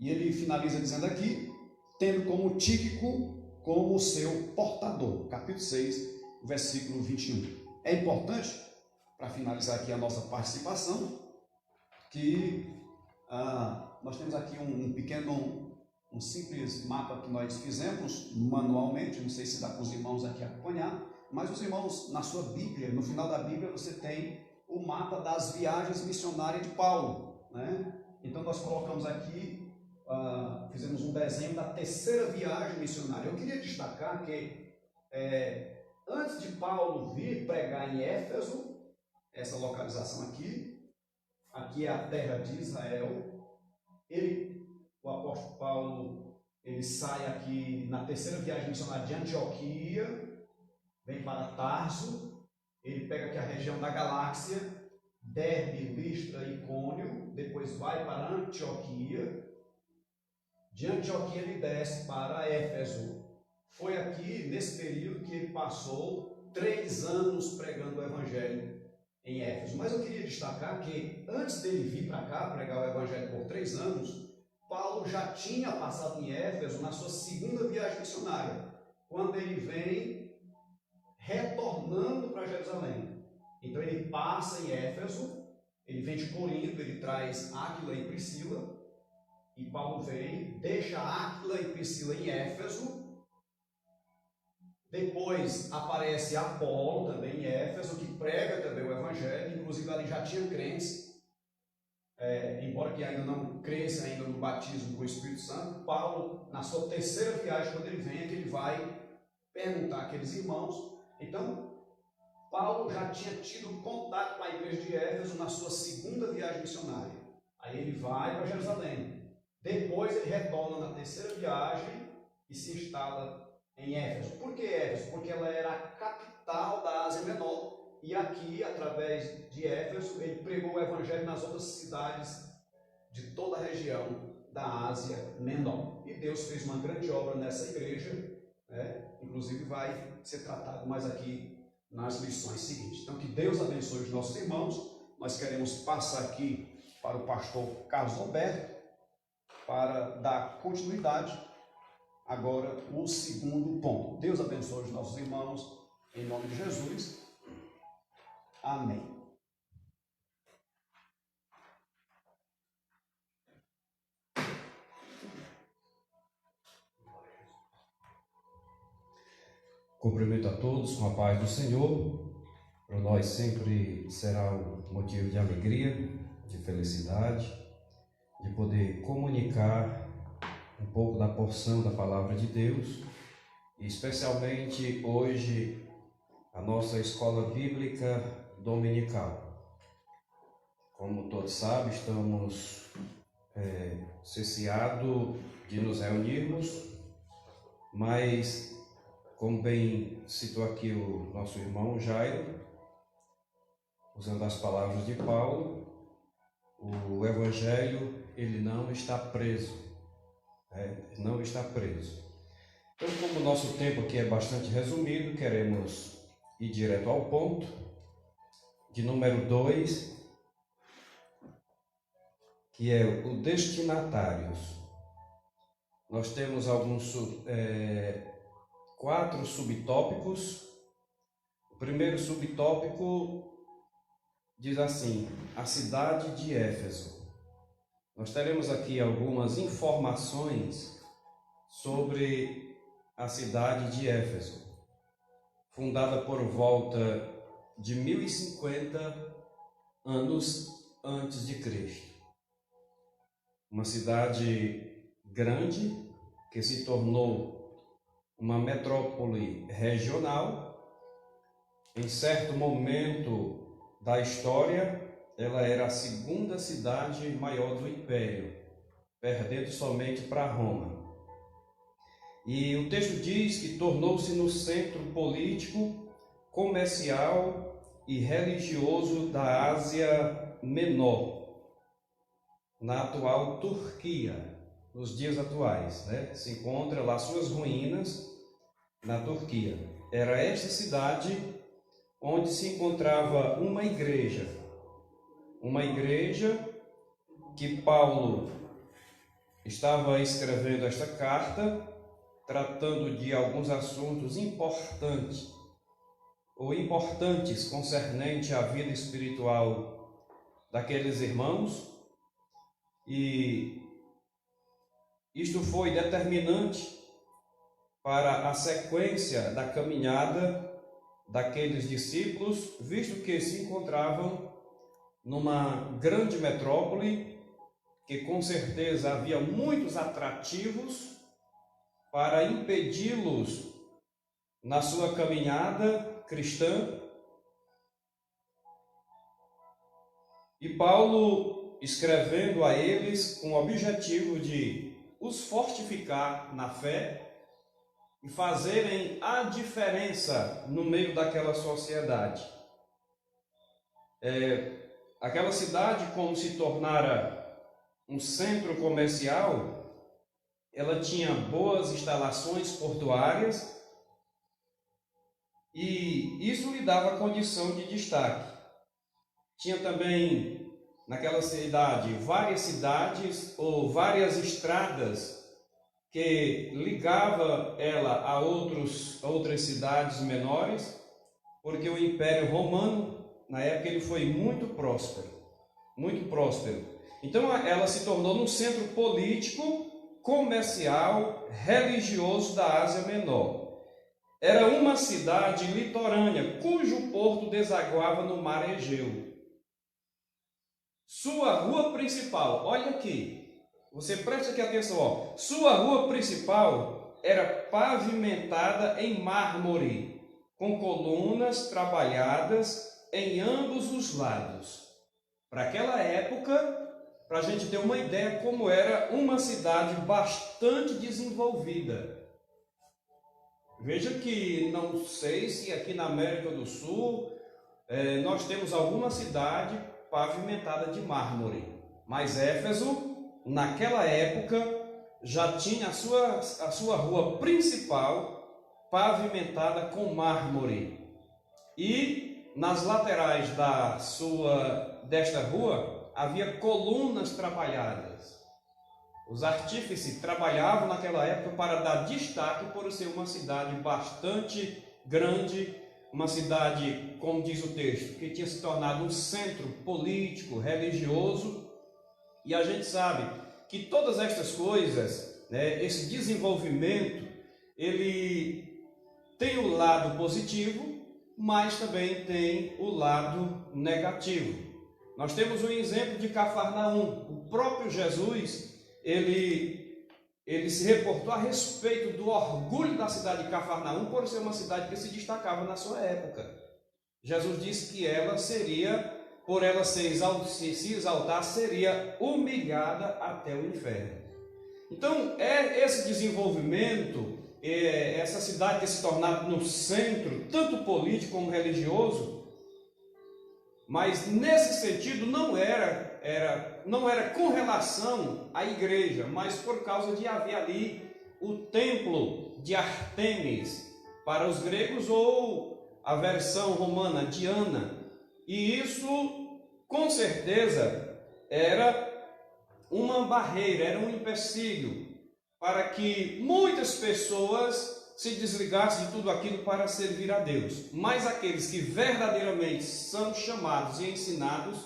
E ele finaliza dizendo aqui, tendo como Tíquico como seu portador. Capítulo 6, versículo 21. É importante, para finalizar aqui a nossa participação, que nós temos aqui um simples mapa que nós fizemos manualmente, não sei se dá para os irmãos aqui acompanhar, mas os irmãos, na sua Bíblia, no final da Bíblia, você tem o mapa das viagens missionárias de Paulo, né? Então nós colocamos aqui, fizemos um desenho da terceira viagem missionária. Eu queria destacar que antes de Paulo vir pregar em Éfeso, essa localização aqui é a terra de Israel, o apóstolo Paulo, ele sai aqui na terceira viagem missionária de Antioquia, vem para Tarso, ele pega aqui a região da Galáxia, Derbe, Listra e Icônio, depois vai para Antioquia, de Antioquia ele desce para Éfeso. Foi aqui, nesse período, que ele passou 3 anos pregando o Evangelho em Éfeso. Mas eu queria destacar que, antes dele vir para cá pregar o Evangelho por 3 anos, Paulo já tinha passado em Éfeso na sua segunda viagem missionária, quando ele vem retornando para Jerusalém. Então ele passa em Éfeso, ele vem de Corinto, ele traz Áquila e Priscila, e Paulo vem, deixa Áquila e Priscila em Éfeso. Depois aparece Apolo também em Éfeso, que prega também o Evangelho, inclusive ali já tinha crentes, embora que ainda não cresça ainda no batismo com o Espírito Santo. Paulo, na sua terceira viagem, quando ele vem, é que ele vai perguntar àqueles irmãos. Então, Paulo já tinha tido contato com a igreja de Éfeso na sua segunda viagem missionária. Aí ele vai para Jerusalém. Depois ele retorna na terceira viagem e se instala em Éfeso. Por que Éfeso? Porque ela era a capital da Ásia Menor. E aqui, através de Éfeso, ele pregou o Evangelho nas outras cidades de toda a região da Ásia Menor. E Deus fez uma grande obra nessa igreja, né? Inclusive vai ser tratado mais aqui nas lições seguintes. Então, que Deus abençoe os nossos irmãos. Nós queremos passar aqui para o pastor Carlos Roberto, para dar continuidade agora o segundo ponto. Deus abençoe os nossos irmãos, em nome de Jesus. Amém. Cumprimento a todos com a paz do Senhor. Para nós sempre será um motivo de alegria, de felicidade, de poder comunicar um pouco da porção da Palavra de Deus, e especialmente hoje a nossa escola bíblica dominical. Como todos sabem, estamos cesseados de nos reunirmos, mas, como bem citou aqui o nosso irmão Jairo, usando as palavras de Paulo, o Evangelho ele não está preso, não está preso. Então, como o nosso tempo aqui é bastante resumido, queremos ir direto ao ponto, de número 2, que é o destinatários. Nós temos alguns 4 subtópicos primeiro subtópico diz assim: a cidade de Éfeso. Nós teremos aqui algumas informações sobre a cidade de Éfeso, fundada por volta de 1050 anos antes de Cristo. Uma cidade grande que se tornou uma metrópole regional. Em certo momento da história, ela era a segunda cidade maior do império, perdendo somente para Roma. E o texto diz que tornou-se no centro político, comercial e religioso da Ásia Menor, na atual Turquia, nos dias atuais, né? Se encontra lá suas ruínas na Turquia. Era esta cidade onde se encontrava uma igreja que Paulo estava escrevendo esta carta, tratando de alguns assuntos importantes concernente à vida espiritual daqueles irmãos, e isto foi determinante para a sequência da caminhada daqueles discípulos, visto que se encontravam numa grande metrópole, que com certeza havia muitos atrativos para impedi-los na sua caminhada cristã. E Paulo, escrevendo a eles com o objetivo de os fortificar na fé e fazerem a diferença no meio daquela sociedade. Aquela cidade, como se tornara um centro comercial, ela tinha boas instalações portuárias e isso lhe dava condição de destaque. Tinha também naquela cidade várias cidades ou várias estradas que ligava ela a outras cidades menores, porque o Império Romano, na época, ele foi muito próspero. Então ela se tornou um centro político, comercial, religioso da Ásia Menor. Era uma cidade litorânea, cujo porto desaguava no mar Egeu. Sua rua principal, olha aqui, você presta aqui atenção, ó. Sua rua principal era pavimentada em mármore, com colunas trabalhadas em ambos os lados. Para aquela época, para a gente ter uma ideia como era uma cidade bastante desenvolvida. Veja que não sei se aqui na América do Sul nós temos alguma cidade pavimentada de mármore, mas Éfeso, naquela época, já tinha a sua rua principal pavimentada com mármore. E nas laterais desta rua havia colunas trabalhadas. Os artífices trabalhavam naquela época para dar destaque por ser uma cidade bastante grande, uma cidade, como diz o texto, que tinha se tornado um centro político, religioso. E a gente sabe que todas estas coisas, né, esse desenvolvimento, ele tem o lado positivo, mas também tem o lado negativo. Nós temos um exemplo de Cafarnaum. O próprio Jesus, ele se reportou a respeito do orgulho da cidade de Cafarnaum por ser uma cidade que se destacava na sua época. Jesus disse que ela seria, por ela se exaltar, seria humilhada até o inferno. Então, esse desenvolvimento, essa cidade ter se tornado no centro, tanto político como religioso, mas nesse sentido não era com relação à igreja, mas por causa de haver ali o templo de Ártemis para os gregos, ou a versão romana, Diana. E isso, com certeza, era uma barreira, era um empecilho para que muitas pessoas se desligasse de tudo aquilo para servir a Deus. Mas aqueles que verdadeiramente são chamados e ensinados,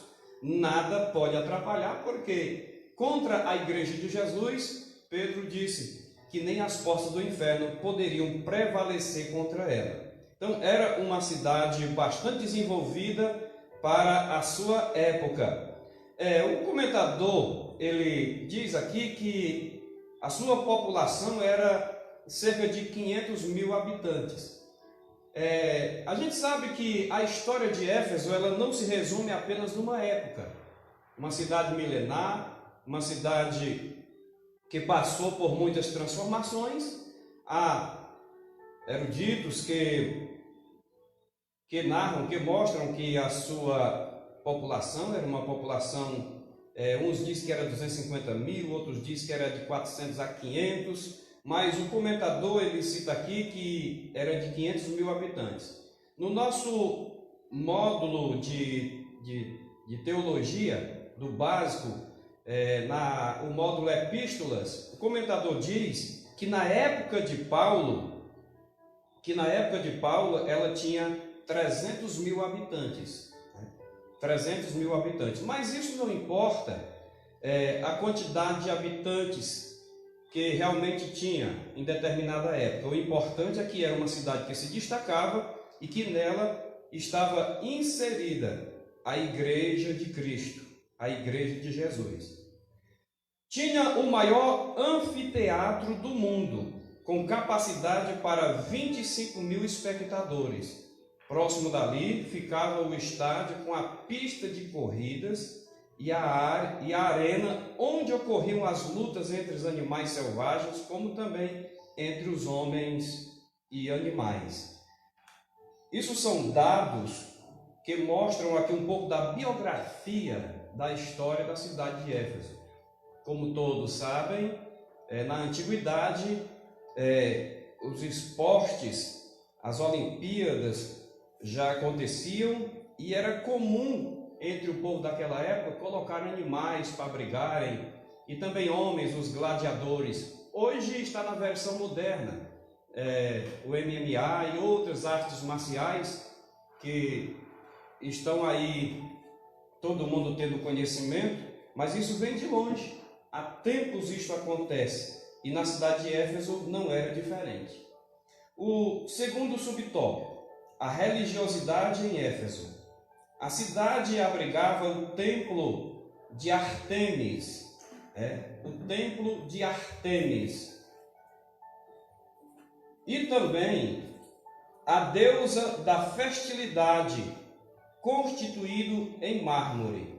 nada pode atrapalhar, porque contra a igreja de Jesus, Pedro disse que nem as portas do inferno poderiam prevalecer contra ela. Então era uma cidade bastante desenvolvida para a sua época. O comentador, ele diz aqui que a sua população era cerca de 500 mil habitantes. A gente sabe que a história de Éfeso ela não se resume apenas numa época. Uma cidade milenar, uma cidade que passou por muitas transformações. Há eruditos que narram, que mostram que a sua população era uma população, uns dizem que era 250 mil, outros dizem que era de 400 a 500, mas o comentador ele cita aqui que era de 500 mil habitantes. No nosso módulo de teologia do básico, o módulo Epístolas, o comentador diz que na época de Paulo ela tinha 300 mil habitantes. 300 mil habitantes. Mas isso não importa a quantidade de habitantes que realmente tinha em determinada época. O importante é que era uma cidade que se destacava e que nela estava inserida a igreja de Cristo, a igreja de Jesus. Tinha o maior anfiteatro do mundo, com capacidade para 25 mil espectadores. Próximo dali ficava o estádio com a pista de corridas e a arena onde ocorriam as lutas entre os animais selvagens, como também entre os homens e animais. Isso são dados que mostram aqui um pouco da biografia da história da cidade de Éfeso. Como todos sabem, na antiguidade, os esportes, as Olimpíadas já aconteciam e era comum entre o povo daquela época colocar animais para brigarem e também homens, os gladiadores. Hoje está na versão moderna, o MMA e outras artes marciais que estão aí, todo mundo tendo conhecimento, mas isso vem de longe. Há tempos isso acontece e na cidade de Éfeso não era diferente. O segundo subtópico, a religiosidade em Éfeso. A cidade abrigava o templo de Ártemis, o templo de Ártemis, e também a deusa da fertilidade, constituído em mármore.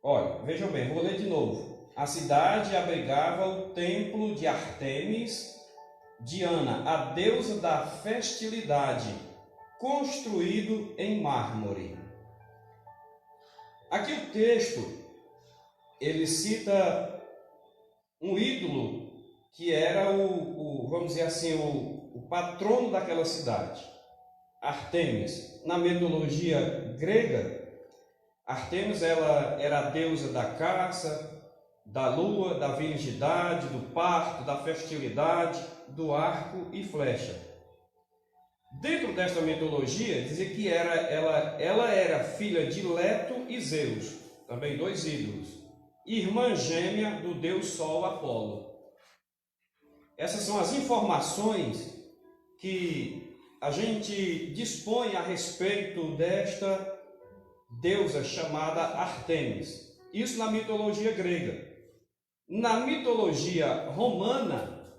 Olha, vejam bem, vou ler de novo. A cidade abrigava o templo de Ártemis, Diana, a deusa da fertilidade, construído em mármore. Aqui o texto, ele cita um ídolo que era vamos dizer assim, o patrono daquela cidade, Ártemis. Na mitologia grega, Ártemis ela era a deusa da caça, da lua, da virgindade, do parto, da fertilidade, do arco e flecha. Dentro desta mitologia, dizia que ela era filha de Leto e Zeus, também dois ídolos, irmã gêmea do deus Sol Apolo. Essas são as informações que a gente dispõe a respeito desta deusa chamada Ártemis. Isso na mitologia grega. Na mitologia romana,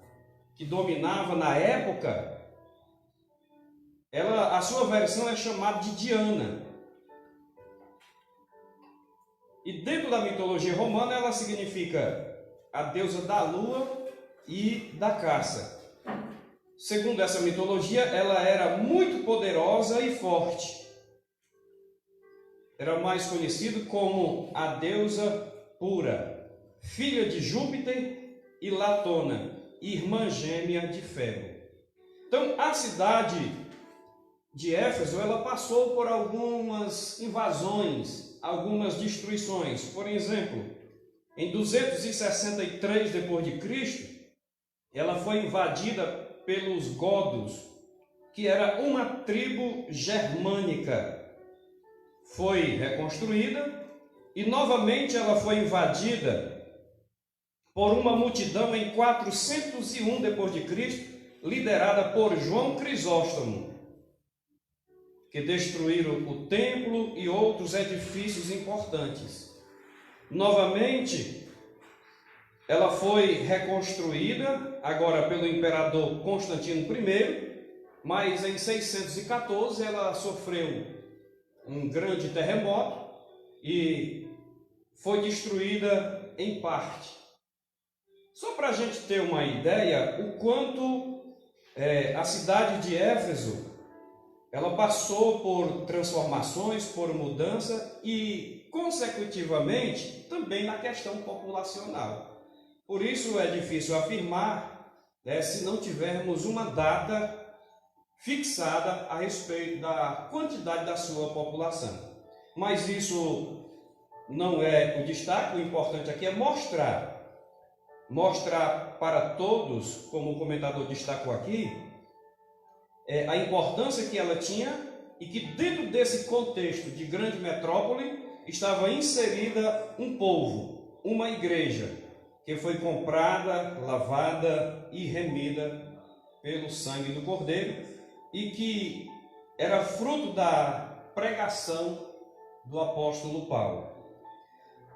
que dominava na época, a sua versão é chamada de Diana. E dentro da mitologia romana, ela significa a deusa da lua e da caça. Segundo essa mitologia, ela era muito poderosa e forte. Era mais conhecida como a deusa pura, filha de Júpiter e Latona, irmã gêmea de Febo. Então, a cidade de Éfeso, ela passou por algumas invasões, algumas destruições. Por exemplo, em 263 d.C., ela foi invadida pelos godos, que era uma tribo germânica. Foi reconstruída e novamente ela foi invadida por uma multidão em 401 d.C., liderada por João Crisóstomo, que destruíram o templo e outros edifícios importantes. Novamente, ela foi reconstruída, agora pelo imperador Constantino I, mas em 614 ela sofreu um grande terremoto e foi destruída em parte. Só para a gente ter uma ideia, o quanto a cidade de Éfeso, ela passou por transformações, por mudança e, consecutivamente, também na questão populacional. Por isso é difícil afirmar, se não tivermos uma data fixada a respeito da quantidade da sua população. Mas isso não é o destaque, o importante aqui é mostrar para todos, como o comentador destacou aqui, a importância que ela tinha e que dentro desse contexto de grande metrópole estava inserida um povo, uma igreja, que foi comprada, lavada e remida pelo sangue do Cordeiro e que era fruto da pregação do apóstolo Paulo.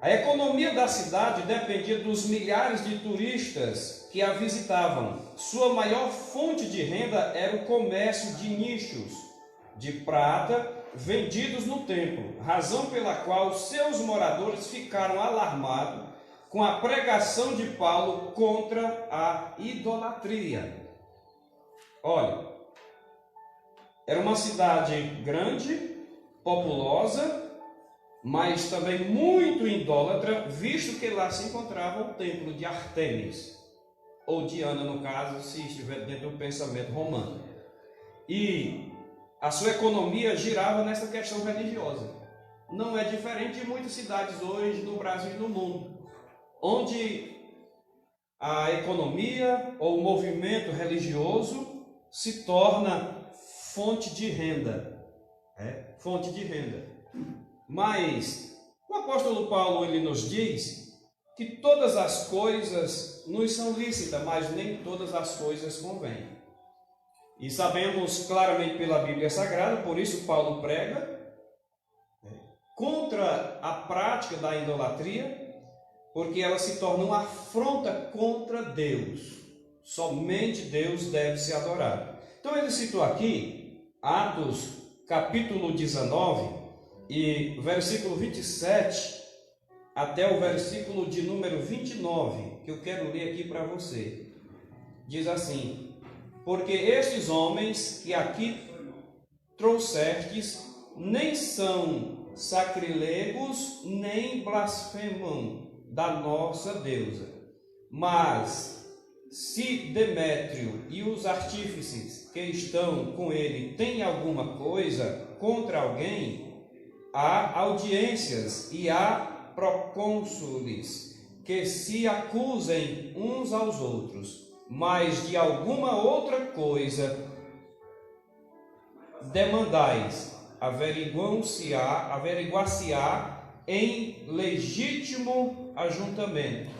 A economia da cidade dependia dos milhares de turistas que a visitavam. Sua maior fonte de renda era o comércio de nichos de prata vendidos no templo, razão pela qual seus moradores ficaram alarmados com a pregação de Paulo contra a idolatria. Olha, era uma cidade grande, populosa, mas também muito idólatra, visto que lá se encontrava o templo de Ártemis, ou Diana, no caso, se estiver dentro do pensamento romano. E a sua economia girava nessa questão religiosa. Não é diferente de muitas cidades hoje no Brasil e no mundo, onde a economia ou o movimento religioso se torna fonte de renda. Fonte de renda. Mas o apóstolo Paulo ele nos diz que todas as coisas nos são lícitas, mas nem todas as coisas convêm. E sabemos claramente pela Bíblia Sagrada, por isso Paulo prega contra a prática da idolatria, porque ela se torna uma afronta contra Deus. Somente Deus deve ser adorado. Então ele citou aqui Atos capítulo 19 e versículo 27 até o versículo de número 29, que eu quero ler aqui para você. Diz assim: porque estes homens que aqui trouxestes nem são sacrilegos, nem blasfemam da nossa deusa, mas se Demétrio e os artífices que estão com ele têm alguma coisa contra alguém, há audiências e há procônsules que se acusem uns aos outros, mas de alguma outra coisa demandais, averiguar-se-á em legítimo ajuntamento.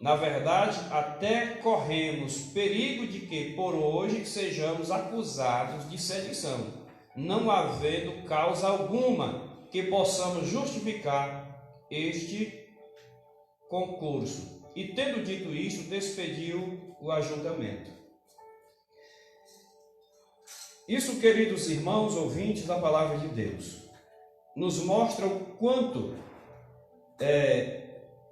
Na verdade, até corremos perigo de que por hoje sejamos acusados de sedição, não havendo causa alguma que possamos justificar este concurso. E tendo dito isto, despediu o ajuntamento. Isso, queridos irmãos, ouvintes da palavra de Deus, nos mostra o quanto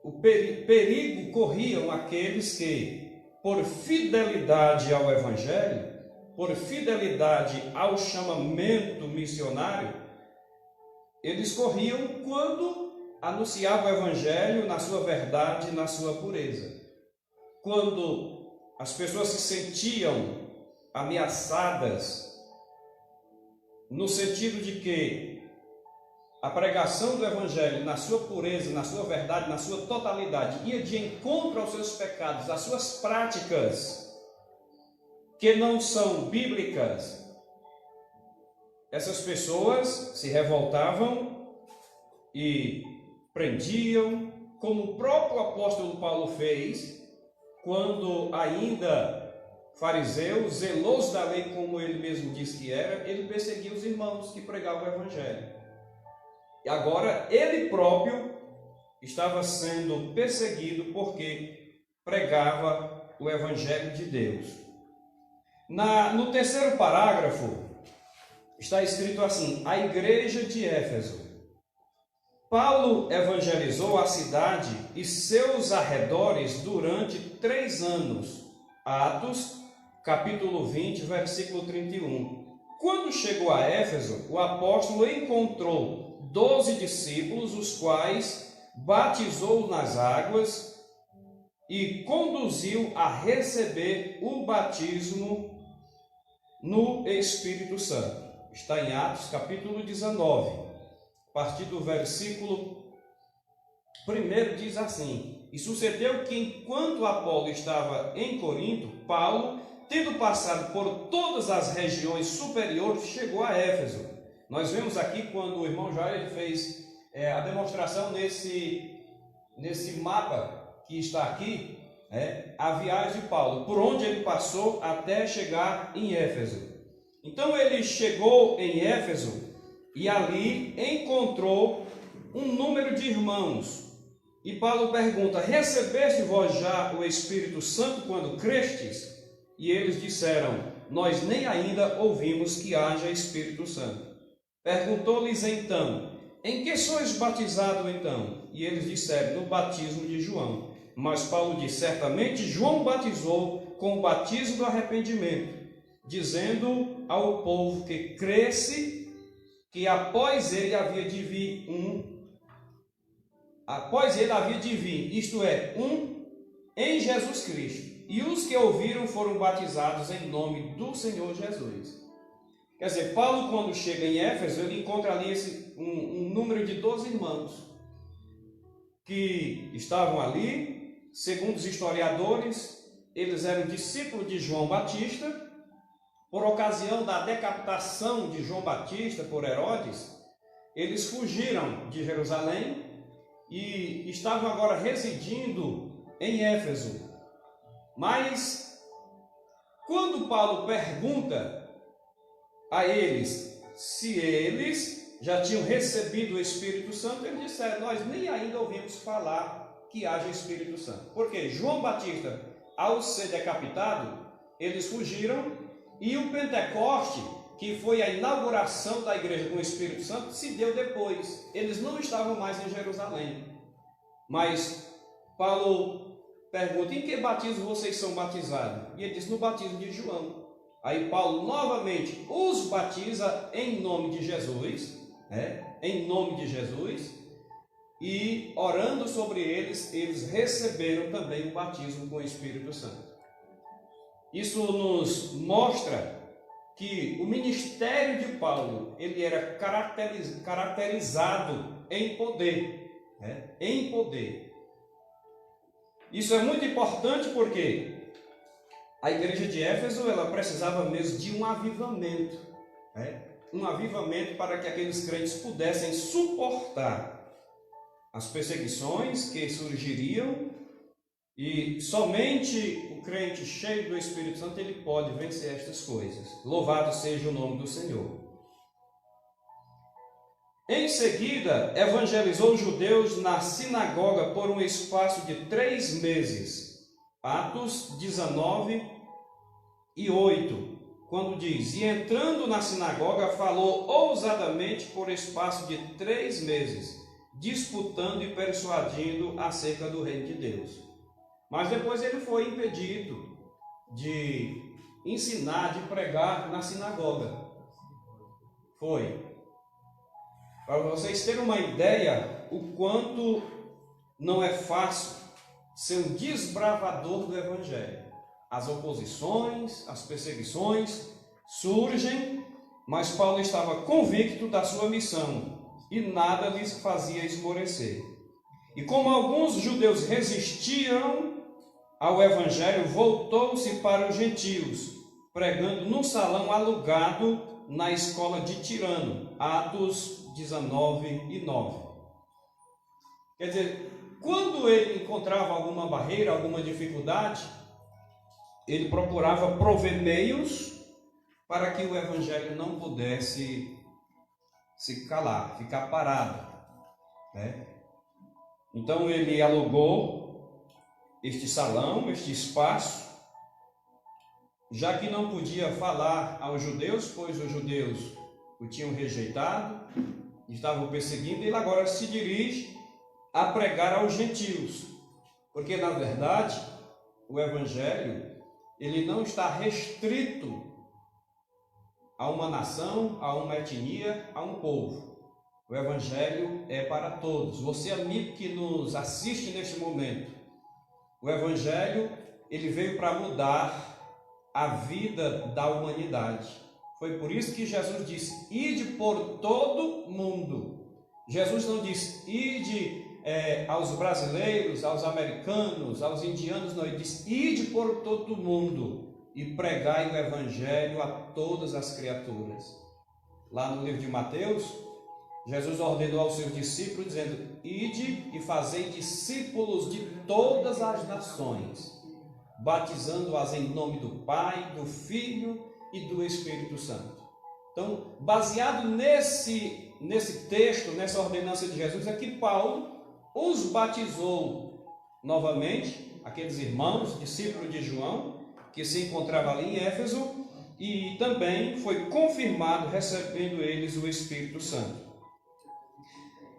o perigo corriam aqueles que, por fidelidade ao Evangelho, por fidelidade ao chamamento missionário, eles corriam quando anunciavam o Evangelho na sua verdade, na sua pureza. Quando as pessoas se sentiam ameaçadas, no sentido de que a pregação do Evangelho na sua pureza, na sua verdade, na sua totalidade, ia de encontro aos seus pecados, às suas práticas que não são bíblicas, essas pessoas se revoltavam e prendiam, como o próprio apóstolo Paulo fez, quando ainda fariseu, zeloso da lei, como ele mesmo disse que era, ele perseguia os irmãos que pregavam o evangelho. E agora ele próprio estava sendo perseguido porque pregava o evangelho de Deus. No terceiro parágrafo está escrito assim: a igreja de Éfeso. Paulo evangelizou a cidade e seus arredores durante 3 anos. Atos, capítulo 20, versículo 31. Quando chegou a Éfeso, o apóstolo encontrou 12 discípulos, os quais batizou nas águas e conduziu a receber o batismo no Espírito Santo. Está em Atos, capítulo 19, a partir do versículo 1 diz assim: e sucedeu que enquanto Apolo estava em Corinto, Paulo, tendo passado por todas as regiões superiores, chegou a Éfeso. Nós vemos aqui quando o irmão Jair fez a demonstração nesse mapa que está aqui, a viagem de Paulo, por onde ele passou até chegar em Éfeso. Então ele chegou em Éfeso e ali encontrou um número de irmãos. E Paulo pergunta: recebeste vós já o Espírito Santo quando crestes? E eles disseram: nós nem ainda ouvimos que haja Espírito Santo. Perguntou-lhes então: em que sois batizado então? E eles disseram: no batismo de João. Mas Paulo disse: certamente João batizou com o batismo do arrependimento, dizendo ao povo que cresce que após ele havia de vir isto é, em Jesus Cristo. E os que ouviram foram batizados em nome do Senhor Jesus. Quer dizer, Paulo, quando chega em Éfeso, ele encontra ali um número de 12 irmãos que estavam ali. Segundo os historiadores, eles eram discípulos de João Batista. Por ocasião da decapitação de João Batista por Herodes, eles fugiram de Jerusalém e estavam agora residindo em Éfeso. Mas, quando Paulo pergunta a eles se eles já tinham recebido o Espírito Santo, eles disseram: nós nem ainda ouvimos falar que haja Espírito Santo. Porque João Batista, ao ser decapitado, eles fugiram, e o Pentecoste, que foi a inauguração da igreja com o Espírito Santo, se deu depois. Eles não estavam mais em Jerusalém. Mas Paulo pergunta: em que batismo vocês são batizados? E ele diz: no batismo de João. Aí Paulo novamente os batiza em nome de Jesus, em nome de Jesus, e orando sobre eles, eles receberam também o batismo com o Espírito Santo. Isso nos mostra que o ministério de Paulo, ele era caracterizado em poder, em poder. Isso é muito importante porque a igreja de Éfeso, ela precisava mesmo de um avivamento, um avivamento para que aqueles crentes pudessem suportar as perseguições que surgiriam, e somente o crente cheio do Espírito Santo ele pode vencer estas coisas. Louvado seja o nome do Senhor. Em seguida, evangelizou os judeus na sinagoga por um espaço de 3 meses. Atos 19 e 8, quando diz: e entrando na sinagoga, falou ousadamente por espaço de 3 meses, disputando e persuadindo acerca do reino de Deus. Mas depois ele foi impedido de ensinar, de pregar na sinagoga. Foi. Para vocês terem uma ideia, o quanto não é fácil ser um desbravador do Evangelho. As oposições, as perseguições surgem, mas Paulo estava convicto da sua missão e nada lhes fazia esmorecer. E como alguns judeus resistiam ao Evangelho, voltou-se para os gentios, pregando num salão alugado na escola de Tirano, Atos 19:9. Quer dizer, quando ele encontrava alguma barreira, alguma dificuldade, ele procurava prover meios para que o evangelho não pudesse se calar, ficar parado, né? Então ele alugou este salão, este espaço, já que não podia falar aos judeus, pois os judeus o tinham rejeitado, estavam perseguindo, ele agora se dirige a pregar aos gentios, porque na verdade o evangelho ele não está restrito a uma nação, a uma etnia, a um povo. O evangelho é para todos. Você, amigo que nos assiste neste momento, o evangelho ele veio para mudar a vida da humanidade. Foi por isso que Jesus disse: ide por todo mundo. Jesus não disse: ide aos brasileiros, aos americanos, aos indianos, não. Ele disse: ide por todo mundo e pregai o evangelho a todas as criaturas. Lá no livro de Mateus, Jesus ordenou aos seus discípulos, dizendo: ide e fazei discípulos de todas as nações, batizando-as em nome do Pai, do Filho e do Espírito Santo. Então, baseado nesse texto, nessa ordenança de Jesus, é que Paulo os batizou novamente, aqueles irmãos, discípulos de João, que se encontrava ali em Éfeso, e também foi confirmado recebendo eles o Espírito Santo.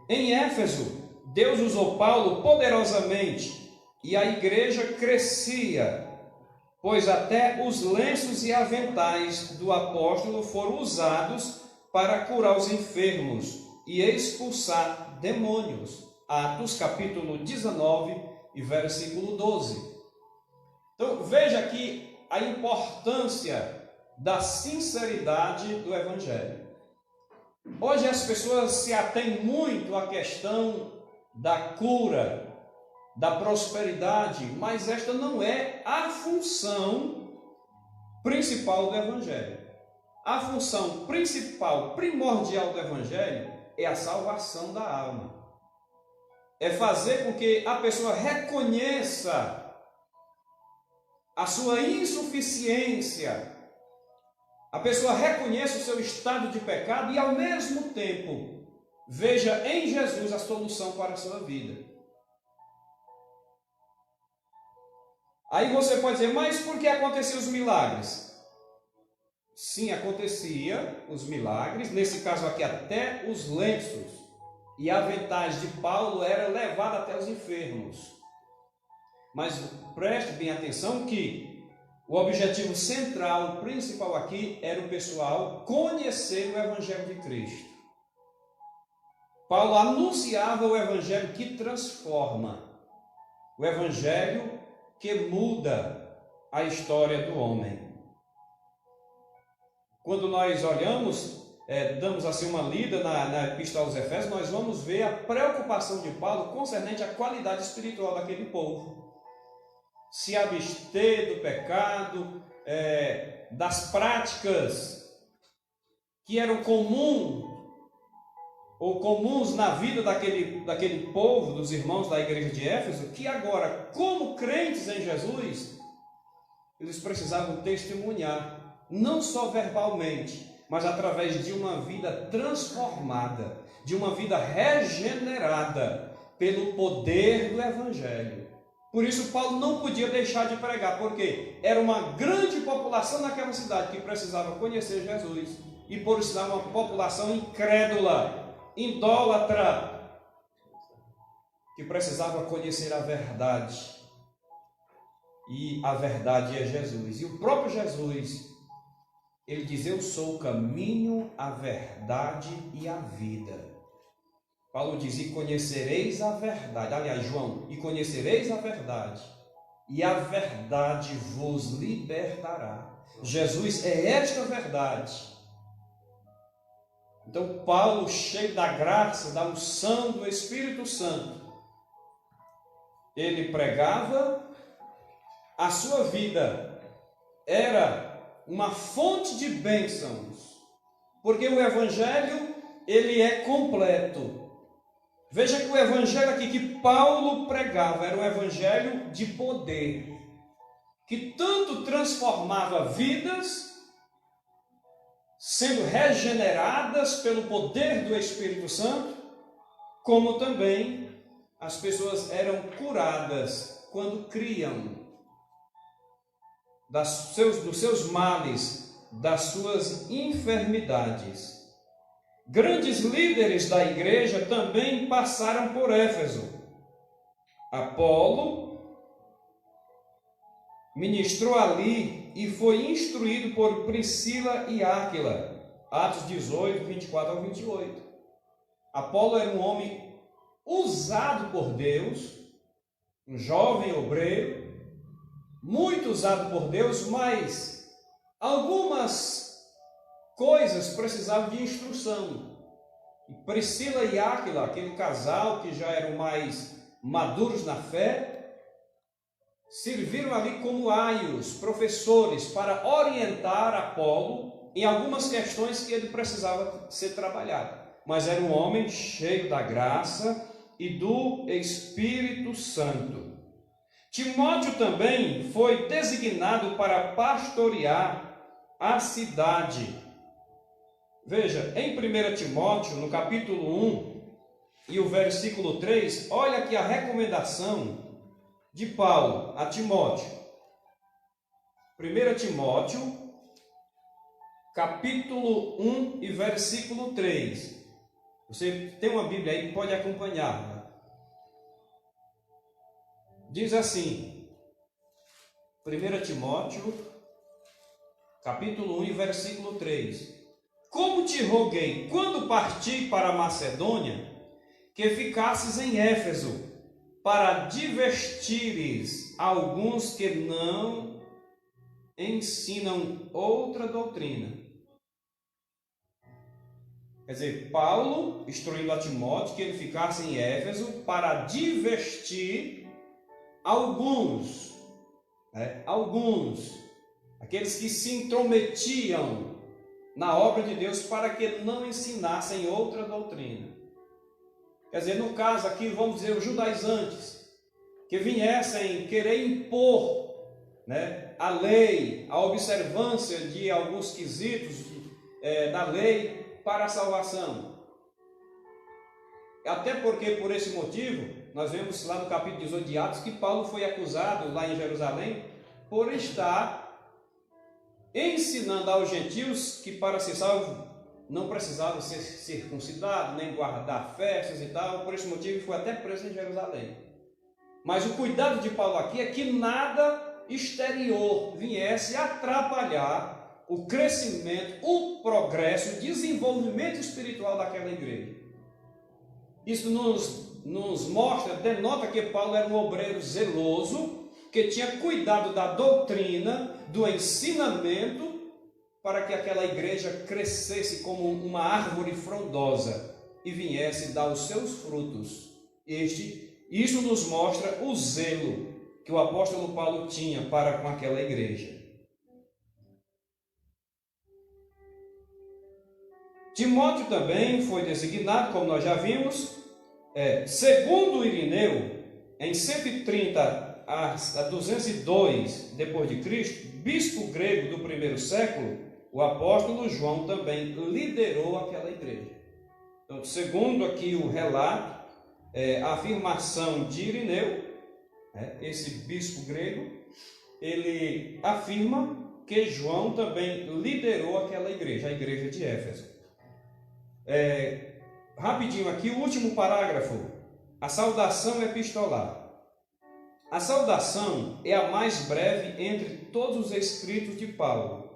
Em Éfeso, Deus usou Paulo poderosamente e a igreja crescia, pois até os lenços e aventais do apóstolo foram usados para curar os enfermos e expulsar demônios. Atos capítulo 19 e versículo 12. Então veja aqui a importância da sinceridade do evangelho. Hoje as pessoas se atêm muito à questão da cura, da prosperidade, mas esta não é a função principal do evangelho. A função principal, primordial do evangelho é a salvação da alma. É fazer com que a pessoa reconheça a sua insuficiência, a pessoa reconheça o seu estado de pecado e, ao mesmo tempo, veja em Jesus a solução para a sua vida. Aí você pode dizer: mas por que aconteciam os milagres? Sim, acontecia os milagres, nesse caso aqui até os lenços e aventais de Paulo eram levados até os enfermos. Mas preste bem atenção que o objetivo central, principal aqui, era o pessoal conhecer o Evangelho de Cristo. Paulo anunciava o Evangelho que transforma, o Evangelho que muda a história do homem. Quando nós olhamos, damos assim uma lida na Epístola aos Efésios, nós vamos ver a preocupação de Paulo concernente à qualidade espiritual daquele povo. Se abster do pecado, das práticas que eram comuns na vida daquele povo, dos irmãos da igreja de Éfeso, que agora, como crentes em Jesus, eles precisavam testemunhar, não só verbalmente, mas através de uma vida transformada, de uma vida regenerada pelo poder do Evangelho. Por isso Paulo não podia deixar de pregar, porque era uma grande população naquela cidade que precisava conhecer Jesus, e por isso era uma população incrédula, idólatra, que precisava conhecer a verdade. E a verdade é Jesus. E o próprio Jesus, ele diz: eu sou o caminho, a verdade e a vida. Paulo diz: e conhecereis a verdade. Aliás, João: e conhecereis a verdade, e a verdade vos libertará. Jesus é esta verdade. Então Paulo, cheio da graça, da unção do Espírito Santo, ele pregava, a sua vida era uma fonte de bênçãos, porque o Evangelho, ele é completo. Veja que o Evangelho aqui que Paulo pregava era um Evangelho de poder, que tanto transformava vidas, sendo regeneradas pelo poder do Espírito Santo, como também as pessoas eram curadas quando criam dos seus males, das suas enfermidades. Grandes líderes da igreja também passaram por Éfeso. Apolo ministrou ali e foi instruído por Priscila e Áquila. Atos 18, 24 ao 28. Apolo era um homem usado por Deus, um jovem obreiro, muito usado por Deus, mas algumas coisas precisavam de instrução. E Priscila e Áquila, aquele casal que já eram mais maduros na fé, serviram ali como aios, professores, para orientar Apolo em algumas questões que ele precisava ser trabalhado. Mas era um homem cheio da graça e do Espírito Santo. Timóteo também foi designado para pastorear a cidade. Veja, em 1 Timóteo, no capítulo 1 e o versículo 3, olha aqui a recomendação de Paulo a Timóteo. 1 Timóteo, capítulo 1 e versículo 3. Você tem uma Bíblia aí, pode acompanhar. Diz assim, 1 Timóteo, capítulo 1 e versículo 3. Como te roguei, quando parti para a Macedônia, que ficasses em Éfeso, para divertires alguns que não ensinam outra doutrina. Quer dizer, Paulo instruindo a Timóteo que ele ficasse em Éfeso para divertir alguns, aqueles que se intrometiam na obra de Deus para que não ensinassem outra doutrina. Quer dizer, no caso aqui, vamos dizer, os judaizantes, que viessem querer impor, a lei, a observância de alguns quesitos da lei para a salvação. Até porque, por esse motivo, nós vemos lá no capítulo 18 de Atos, que Paulo foi acusado lá em Jerusalém por estar ensinando aos gentios que para ser salvo não precisavam ser circuncidados, nem guardar festas e tal. Por esse motivo foi até preso em Jerusalém. Mas o cuidado de Paulo aqui é que nada exterior viesse atrapalhar o crescimento, o progresso, o desenvolvimento espiritual daquela igreja. Isso nos mostra, denota que Paulo era um obreiro zeloso, que tinha cuidado da doutrina, do ensinamento, para que aquela igreja crescesse como uma árvore frondosa e viesse dar os seus frutos. Isso nos mostra o zelo que o apóstolo Paulo tinha para com aquela igreja. Timóteo também foi designado, como nós já vimos, segundo Irineu, em 130 a 202 depois de Cristo, bispo grego do primeiro século, o apóstolo João também liderou aquela igreja. Então, segundo aqui o relato, a afirmação de Irineu, esse bispo grego, ele afirma que João também liderou aquela igreja, a igreja de Éfeso. Rapidinho aqui, o último parágrafo, a saudação epistolar. A saudação é a mais breve entre todos os escritos de Paulo.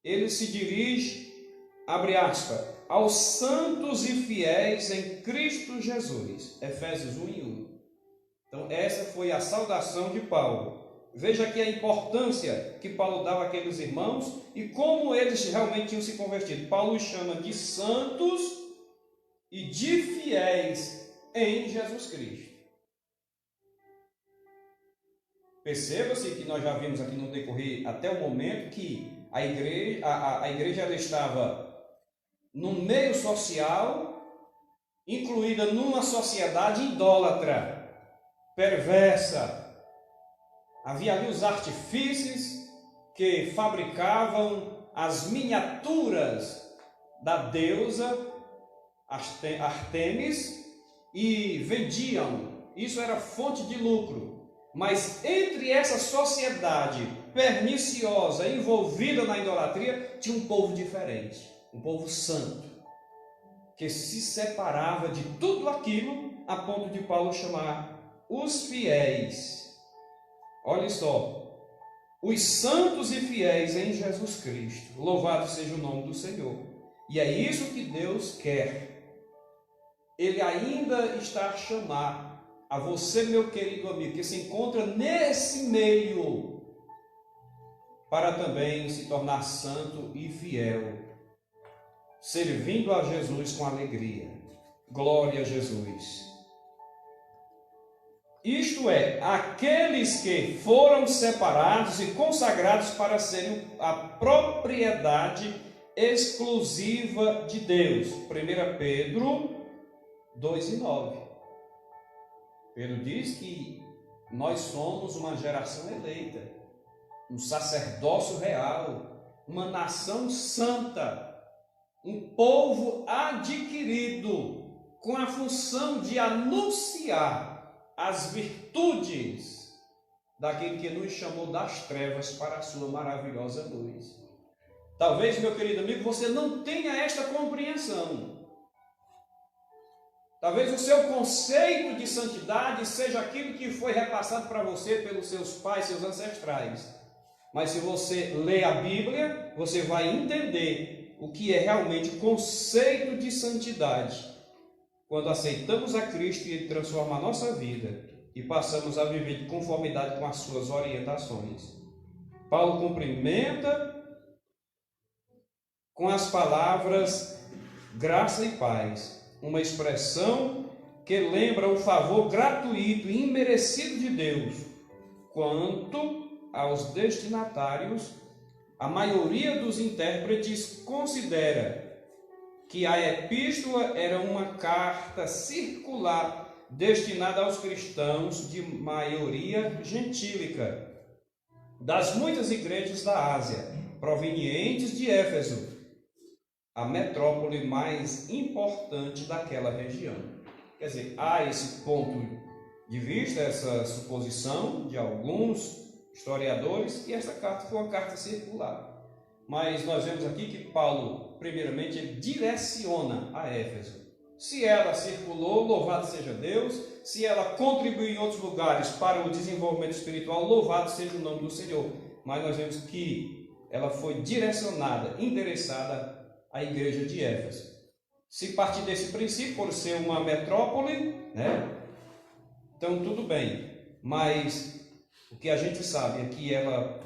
Ele se dirige, abre aspas, aos santos e fiéis em Cristo Jesus. Efésios 1 e 1. Então, essa foi a saudação de Paulo. Veja aqui a importância que Paulo dava àqueles irmãos e como eles realmente tinham se convertido. Paulo os chama de santos e de fiéis em Jesus Cristo. Perceba-se que nós já vimos aqui no decorrer até o momento que a igreja ela estava no meio social, incluída numa sociedade idólatra, perversa. Havia ali os artifícios que fabricavam as miniaturas da deusa Ártemis e vendiam. Isso era fonte de lucro. Mas entre essa sociedade perniciosa, envolvida na idolatria, tinha um povo diferente, um povo santo, que se separava de tudo aquilo, a ponto de Paulo chamar os fiéis. Olha só, os santos e fiéis em Jesus Cristo. Louvado seja o nome do Senhor. E é isso que Deus quer. Ele ainda está a chamar a você, meu querido amigo, que se encontra nesse meio, para também se tornar santo e fiel, servindo a Jesus com alegria. Glória a Jesus. Isto é, aqueles que foram separados e consagrados para serem a propriedade exclusiva de Deus. 1 Pedro 2:9. Pedro diz que nós somos uma geração eleita, um sacerdócio real, uma nação santa, um povo adquirido com a função de anunciar as virtudes daquele que nos chamou das trevas para a sua maravilhosa luz. Talvez, meu querido amigo, você não tenha esta compreensão. Talvez o seu conceito de santidade seja aquilo que foi repassado para você pelos seus pais, seus ancestrais. Mas se você lê a Bíblia, você vai entender o que é realmente o conceito de santidade. Quando aceitamos a Cristo e Ele transforma a nossa vida e passamos a viver de conformidade com as suas orientações. Paulo cumprimenta com as palavras graça e paz, uma expressão que lembra o favor gratuito e imerecido de Deus. Quanto aos destinatários, a maioria dos intérpretes considera que a epístola era uma carta circular destinada aos cristãos de maioria gentílica das muitas igrejas da Ásia, provenientes de Éfeso, a metrópole mais importante daquela região. Quer dizer, há esse ponto de vista, essa suposição de alguns historiadores, que essa carta foi uma carta circular. Mas nós vemos aqui que Paulo, primeiramente, ele direciona a Éfeso. Se ela circulou, louvado seja Deus. Se ela contribuiu em outros lugares para o desenvolvimento espiritual, louvado seja o nome do Senhor. Mas nós vemos que ela foi direcionada, endereçada à igreja de Éfeso. Se partir desse princípio, por ser uma metrópole, então tudo bem. Mas o que a gente sabe é que ela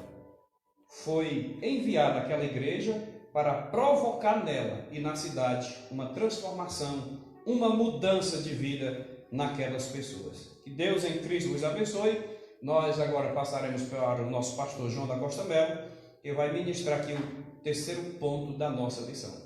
foi enviada àquela igreja para provocar nela e na cidade uma transformação, uma mudança de vida naquelas pessoas. Que Deus em Cristo os abençoe. Nós agora passaremos para o nosso pastor João da Costa Melo, que vai ministrar aqui o terceiro ponto da nossa lição.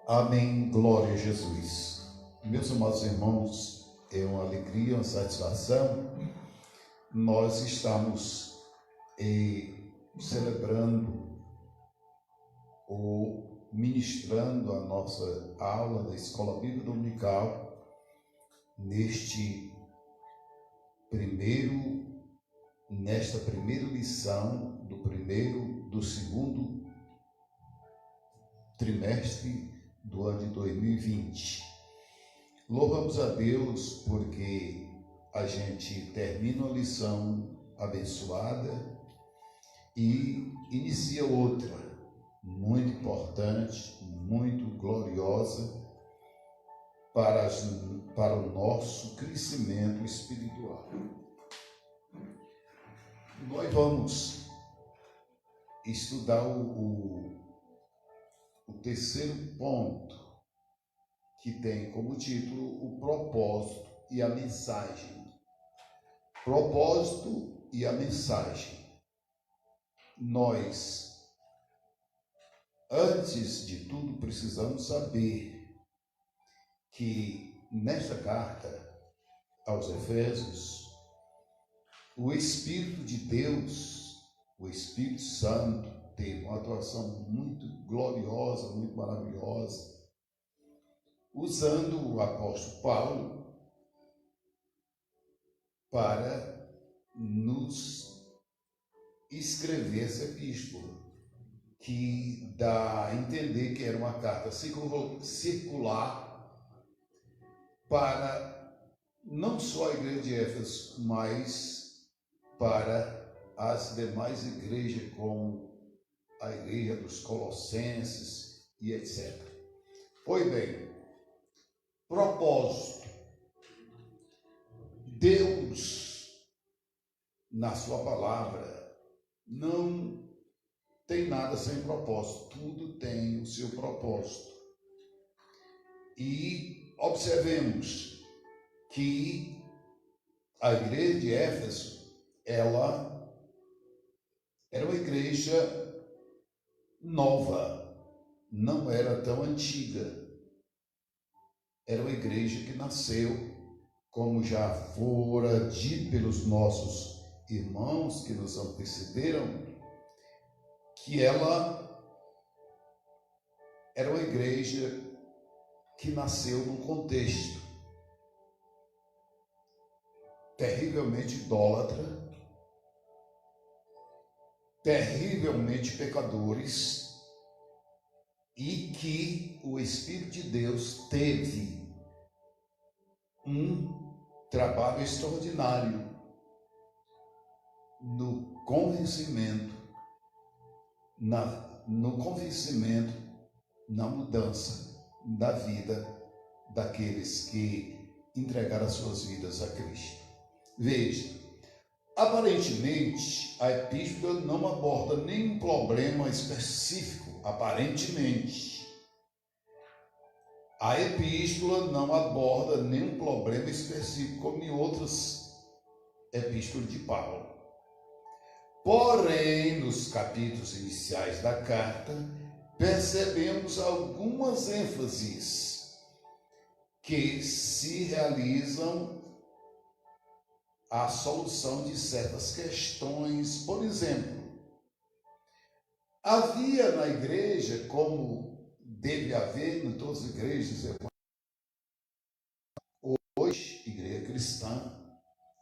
Amém, glória a Jesus. Meus amados irmãos, é uma alegria, uma satisfação nós estamos celebrando ou ministrando a nossa aula da Escola Bíblica Dominical nesta primeira lição do segundo trimestre do ano de 2020. Louvamos a Deus porque a gente termina uma lição abençoada e inicia outra muito importante, muito gloriosa para o nosso crescimento espiritual. Nós vamos estudar o terceiro ponto, que tem como título o propósito e a mensagem. Propósito e a mensagem. Nós, antes de tudo, precisamos saber que nesta carta aos Efésios, o Espírito de Deus, o Espírito Santo, teve uma atuação muito gloriosa, muito maravilhosa, usando o apóstolo Paulo para nos escrever essa epístola, que dá a entender que era uma carta circular para não só a igreja de Éfeso, mas para as demais igrejas, como a igreja dos Colossenses e etc. Pois bem, propósito. Deus, na sua palavra, não tem nada sem propósito, tudo tem o seu propósito. E observemos que a igreja de Éfeso, ela era uma igreja nova, não era tão antiga. Era uma igreja que nasceu, como já fora dito pelos nossos irmãos que nos antecederam, que ela era uma igreja que nasceu num contexto terrivelmente idólatra, terrivelmente pecadores, e que o Espírito de Deus teve um trabalho extraordinário no convencimento, na mudança da vida daqueles que entregaram as suas vidas a Cristo. Veja, aparentemente a epístola não aborda nenhum problema específico. Aparentemente, a epístola não aborda nenhum problema específico como em outras epístolas de Paulo. Porém, nos capítulos iniciais da carta, percebemos algumas ênfases que se realizam à solução de certas questões. Por exemplo, havia na igreja, como deve haver em todas as igrejas, hoje, igreja cristã,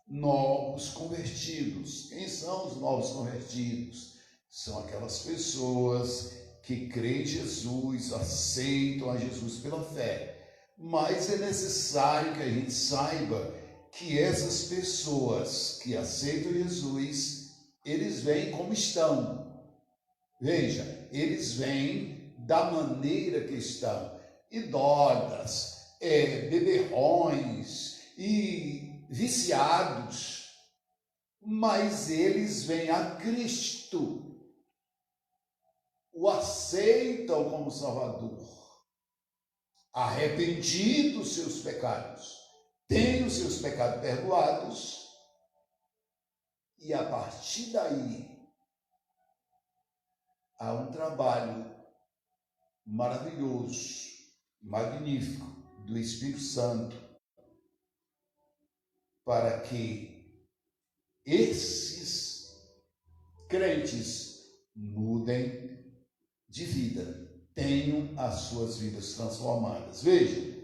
novos convertidos. Quem são os novos convertidos? São aquelas pessoas que creem em Jesus, aceitam a Jesus pela fé. Mas é necessário que a gente saiba que essas pessoas que aceitam Jesus, eles vêm como estão. Veja, eles vêm da maneira que estão, idólatras, beberrões e viciados, mas eles vêm a Cristo, o aceitam como Salvador, arrependidos dos seus pecados, têm os seus pecados perdoados, e a partir daí há um trabalho maravilhoso, magnífico do Espírito Santo para que esses crentes mudem de vida, tenham as suas vidas transformadas. Veja,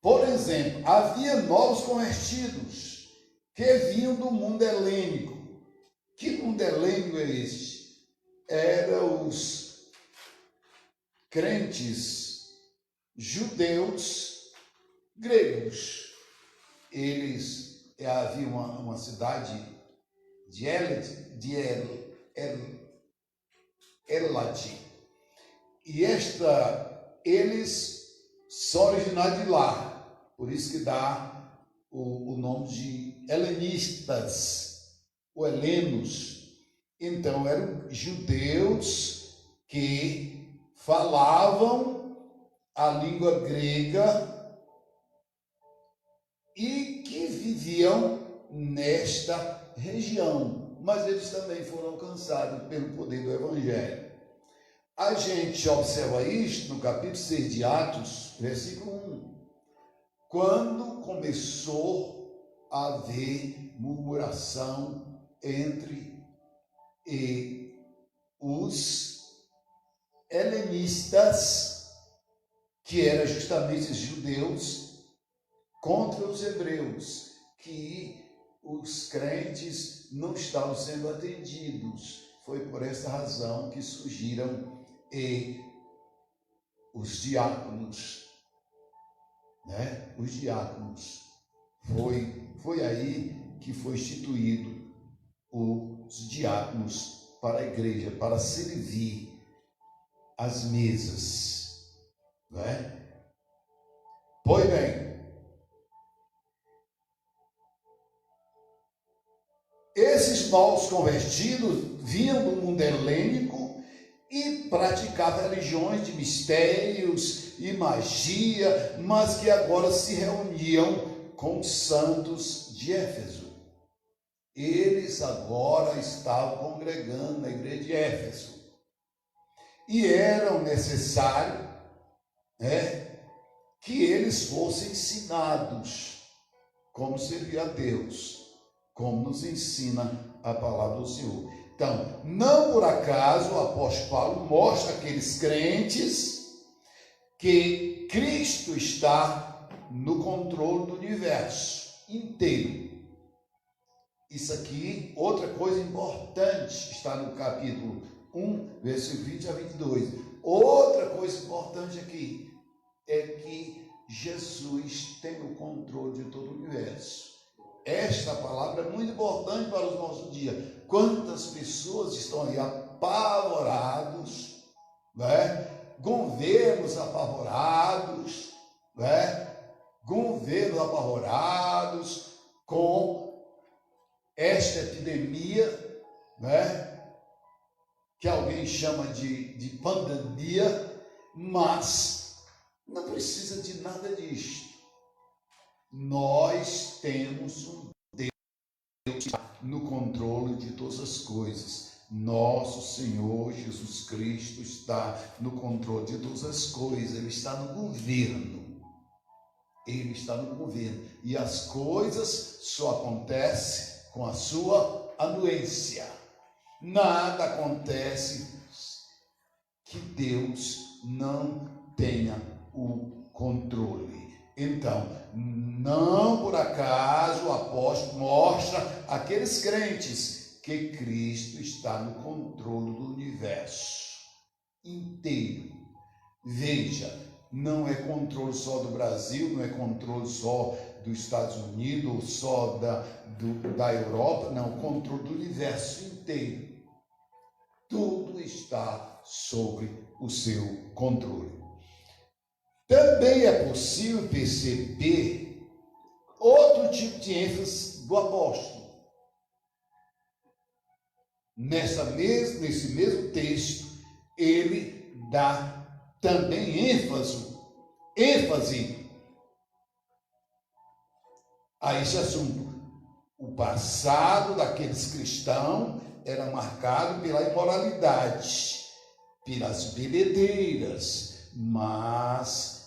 por exemplo, havia novos convertidos que vinham do mundo helênico, Que mundo helênico é este? Eram os crentes judeus gregos. Eles havia uma cidade de Elade. E eles são originários de lá. Por isso que dá o nome de helenistas, ou helenos. Então, eram judeus que falavam a língua grega e que viviam nesta região, mas eles também foram alcançados pelo poder do Evangelho. A gente observa isto no capítulo 6 de Atos, versículo 1, quando começou a haver murmuração entre os helenistas, que eram justamente os judeus, contra os hebreus, que os crentes não estavam sendo atendidos. Foi por essa razão que surgiram os diáconos, né? Os diáconos. Foi aí que foi instituído os diáconos para a igreja, para servir as mesas, né? Pois bem, esses novos convertidos vinham do mundo helênico e praticavam religiões de mistérios e magia, mas que agora se reuniam com os santos de Éfeso. Eles agora estavam congregando na igreja de Éfeso. E era necessário, que eles fossem ensinados como servir a Deus, como nos ensina a palavra do Senhor. Então, não por acaso o apóstolo Paulo mostra àqueles crentes que Cristo está no controle do universo inteiro. Isso aqui, outra coisa importante, está no capítulo 1, versículo 20 a 22. Outra coisa importante aqui é que Jesus tem o controle de todo o universo. Esta palavra é muito importante para os nossos dias. Quantas pessoas estão aí apavorados, governos apavorados, governos apavorados com esta epidemia, que alguém chama de pandemia, mas não precisa de nada disto. Nós temos um Deus no controle de todas as coisas. Nosso Senhor Jesus Cristo está no controle de todas as coisas. Ele está no governo. Ele está no governo. E as coisas só acontecem com a sua anuência. Nada acontece que Deus não tenha o controle. Então, não por acaso o apóstolo mostra àqueles crentes que Cristo está no controle do universo inteiro. Veja, não é controle só do Brasil, não é controle só dos Estados Unidos, ou só da Europa, não, controle do universo inteiro. Tudo está sobre o seu controle. Também é possível perceber outro tipo de ênfase do apóstolo. Nesse mesmo texto, ele dá também ênfase a esse assunto. O passado daqueles cristãos era marcado pela imoralidade, pelas bebedeiras, mas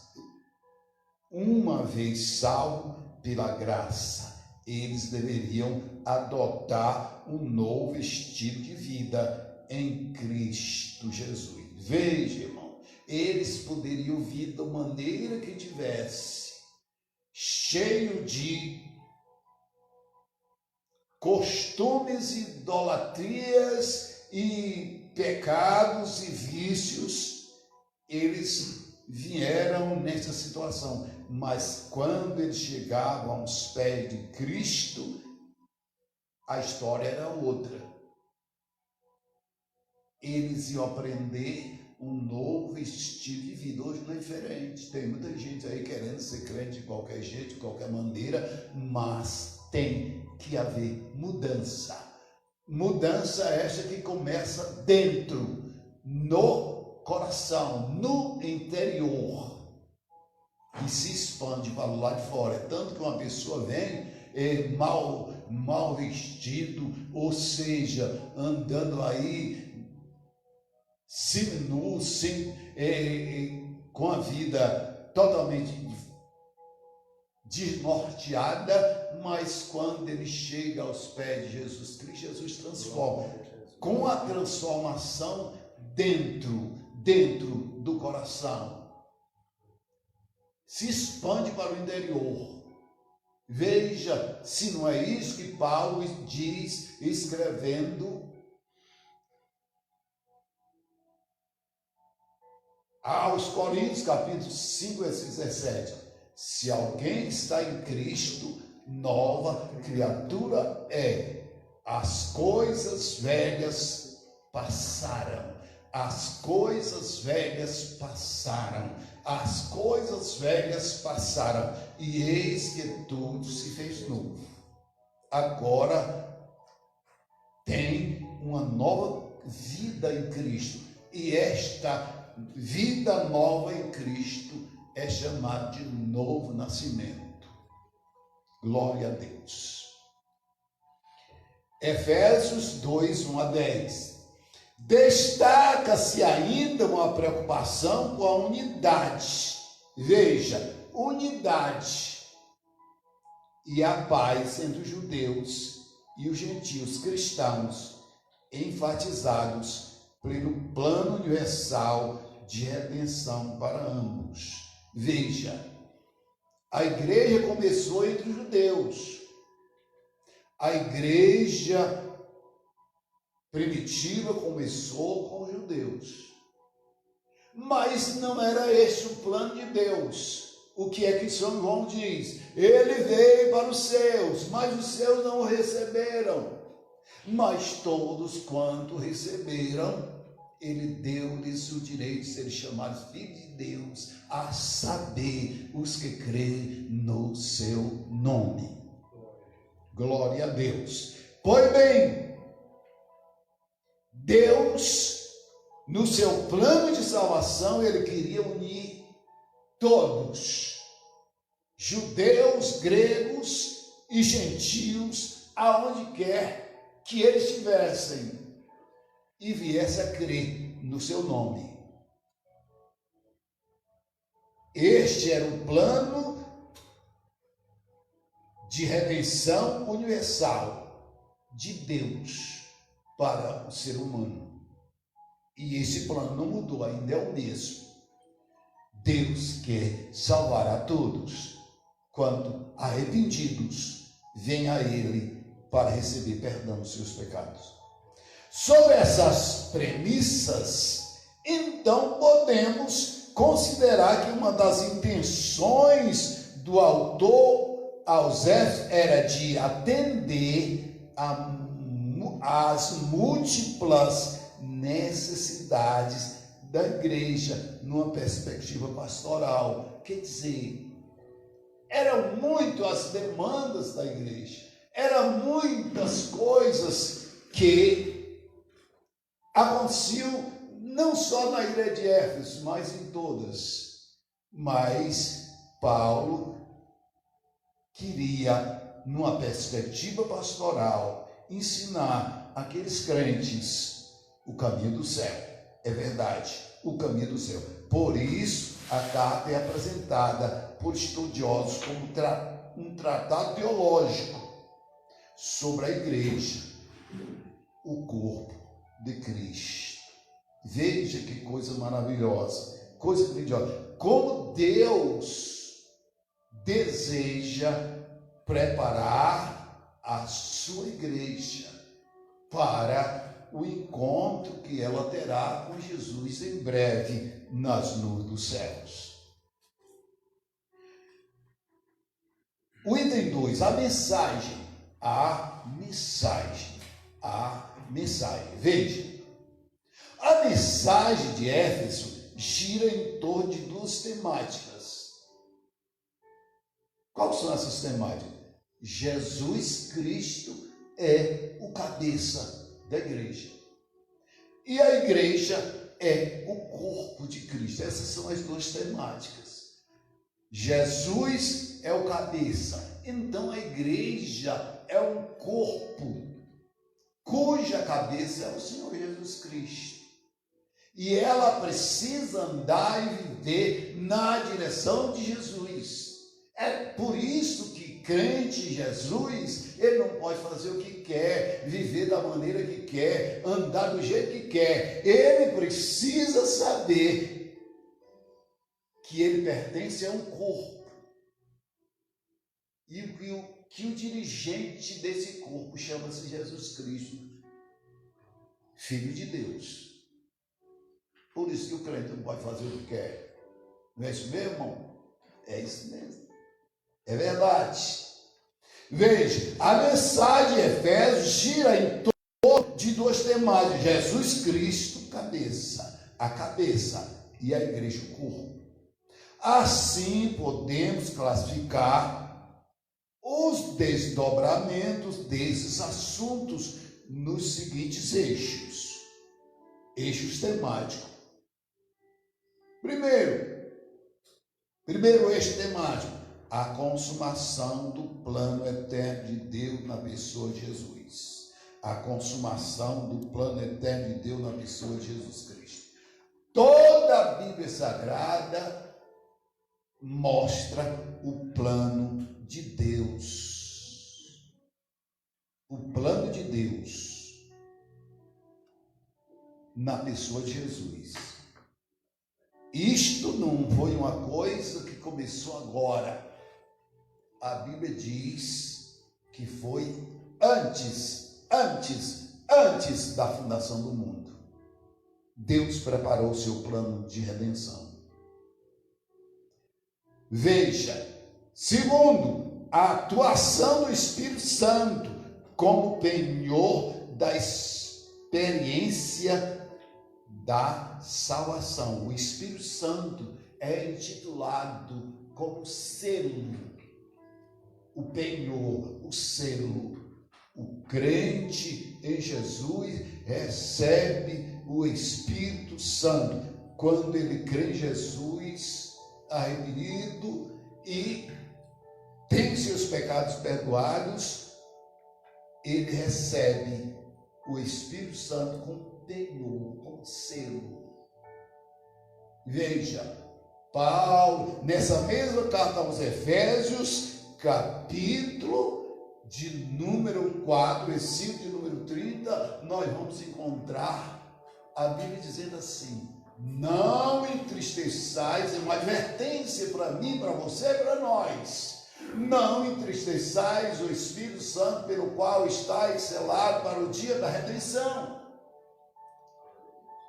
uma vez salvo pela graça, eles deveriam adotar um novo estilo de vida em Cristo Jesus. Veja, irmão, eles poderiam vir da maneira que tivesse, cheio de costumes, idolatrias e pecados e vícios, eles vieram nessa situação. Mas quando eles chegavam aos pés de Cristo, a história era outra. Eles iam aprender um novo estilo de vida. Hoje não é diferente. Tem muita gente aí querendo ser crente de qualquer jeito, de qualquer maneira, mas tem que haver mudança. Mudança essa que começa dentro, no coração, no interior, e se expande para o lado de fora. É tanto que uma pessoa vem mal vestido, ou seja, andando aí seminu, com a vida totalmente desnorteada, mas quando ele chega aos pés de Jesus Cristo, Jesus transforma. Com a transformação dentro do coração, se expande para o interior. Veja se não é isso que Paulo diz, escrevendo aos Coríntios, capítulo 5, versículo 17. Se alguém está em Cristo, nova criatura é. As coisas velhas passaram. As coisas velhas passaram. As coisas velhas passaram. E eis que tudo se fez novo. Agora tem uma nova vida em Cristo. E esta vida nova em Cristo é chamada de novo nascimento. Glória a Deus. Efésios 2, 1 a 10. Destaca-se ainda uma preocupação com a unidade. Veja, unidade e a paz entre os judeus e os gentios cristãos, enfatizados pelo plano universal de redenção para ambos. Veja, a igreja começou entre os judeus. A igreja primitiva começou com os judeus. Mas não era esse o plano de Deus. O que é que São João diz? Ele veio para os seus, mas os seus não o receberam. Mas todos quanto receberam, ele deu-lhes o direito de serem chamados filhos de Deus, a saber, os que creem no seu nome. Glória a Deus. Pois bem, Deus, no seu plano de salvação, ele queria unir todos, judeus, gregos e gentios, aonde quer que eles estivessem e viessem a crer no seu nome. Este era o plano de redenção universal de Deus para o ser humano. E esse plano não mudou, ainda é o mesmo. Deus quer salvar a todos, quando arrependidos, venham a Ele para receber perdão dos seus pecados. Sobre essas premissas, então podemos considerar que uma das intenções do autor aos Efésios era de atender às múltiplas necessidades da igreja numa perspectiva pastoral. Quer dizer, eram muito as demandas da igreja, eram muitas coisas que aconteciam não só na igreja de Éfeso, mas em todas. Mas Paulo queria, numa perspectiva pastoral, ensinar aqueles crentes o caminho do céu. É verdade, o caminho do céu. Por isso, a carta é apresentada por estudiosos como um tratado teológico sobre a igreja, o corpo de Cristo. Veja que coisa maravilhosa, coisa grandiosa. Como Deus deseja preparar a sua igreja para o encontro que ela terá com Jesus em breve nas nuvens dos céus. O item 2, a mensagem. A mensagem. A mensagem. Veja, a mensagem de Éfeso gira em torno de duas temáticas. Quais são essas temáticas? Jesus Cristo é o cabeça da igreja. E a igreja é o corpo de Cristo. Essas são as duas temáticas. Jesus é o cabeça, então a igreja é um corpo, cuja cabeça é o Senhor Jesus Cristo. E ela precisa andar e viver na direção de Jesus. É por isso que crente em Jesus, ele não pode fazer o que quer, viver da maneira que quer, andar do jeito que quer. Ele precisa saber que ele pertence a um corpo. E que o dirigente desse corpo chama-se Jesus Cristo, Filho de Deus. Por isso que o crente não pode fazer o que quer. Não é isso mesmo, irmão? É isso mesmo. É verdade. Veja, a mensagem de Efésios gira em torno de duas temáticas: Jesus Cristo, cabeça, a cabeça, e a igreja, o corpo. Assim podemos classificar os desdobramentos desses assuntos nos seguintes eixos. Eixos temáticos. Primeiro eixo temático, a consumação do plano eterno de Deus na pessoa de Jesus. A consumação do plano eterno de Deus na pessoa de Jesus Cristo. Toda a Bíblia Sagrada mostra o plano de Deus. O plano de Deus na pessoa de Jesus. Isto não foi uma coisa que começou agora. A Bíblia diz que foi antes da fundação do mundo. Deus preparou o seu plano de redenção. Veja, segundo, a atuação do Espírito Santo como penhor da experiência da salvação. O Espírito Santo é intitulado como selo, o penhor, o selo. O crente em Jesus recebe o Espírito Santo quando ele crê em Jesus, arrependido e tem seus pecados perdoados. Ele recebe o Espírito Santo como penhor, como selo. Veja, Paulo, nessa mesma carta aos Efésios, capítulo de número 4, versículo de número 30, nós vamos encontrar a Bíblia dizendo assim: não entristeçais, é uma advertência para mim, para você, para nós. Não entristeçais o Espírito Santo, pelo qual estáis selado para o dia da redenção.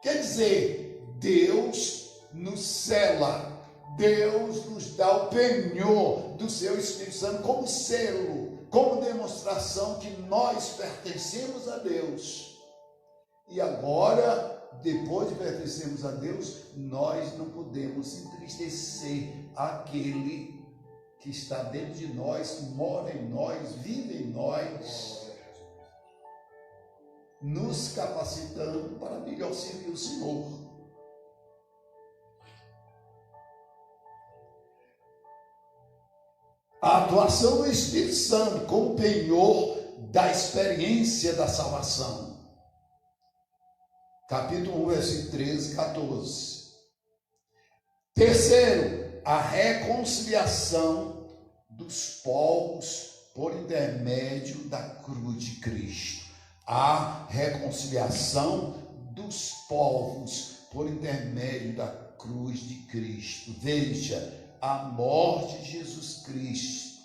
Quer dizer, Deus nos sela, Deus nos dá o penhor do seu Espírito Santo como selo, como demonstração que nós pertencemos a Deus. E agora, depois de pertencermos a Deus, nós não podemos entristecer aquele que está dentro de nós, mora em nós, vive em nós, nos capacitando para melhor servir o Senhor. A atuação do Espírito Santo como penhor da experiência da salvação. Capítulo 1, versículo 13 e 14. Terceiro, a reconciliação dos povos por intermédio da cruz de Cristo. A reconciliação dos povos por intermédio da cruz de Cristo. Veja, a morte de Jesus Cristo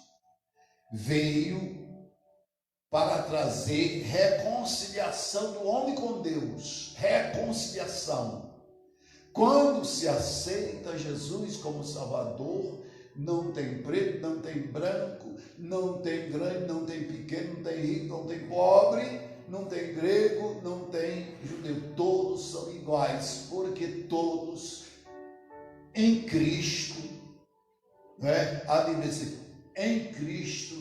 veio para trazer reconciliação do homem com Deus. Reconciliação. Quando se aceita Jesus como Salvador, não tem preto, não tem branco, não tem grande, não tem pequeno, não tem rico, não tem pobre, não tem grego, não tem judeu. Todos são iguais, porque todos em Cristo, né? A Bíblia diz, em Cristo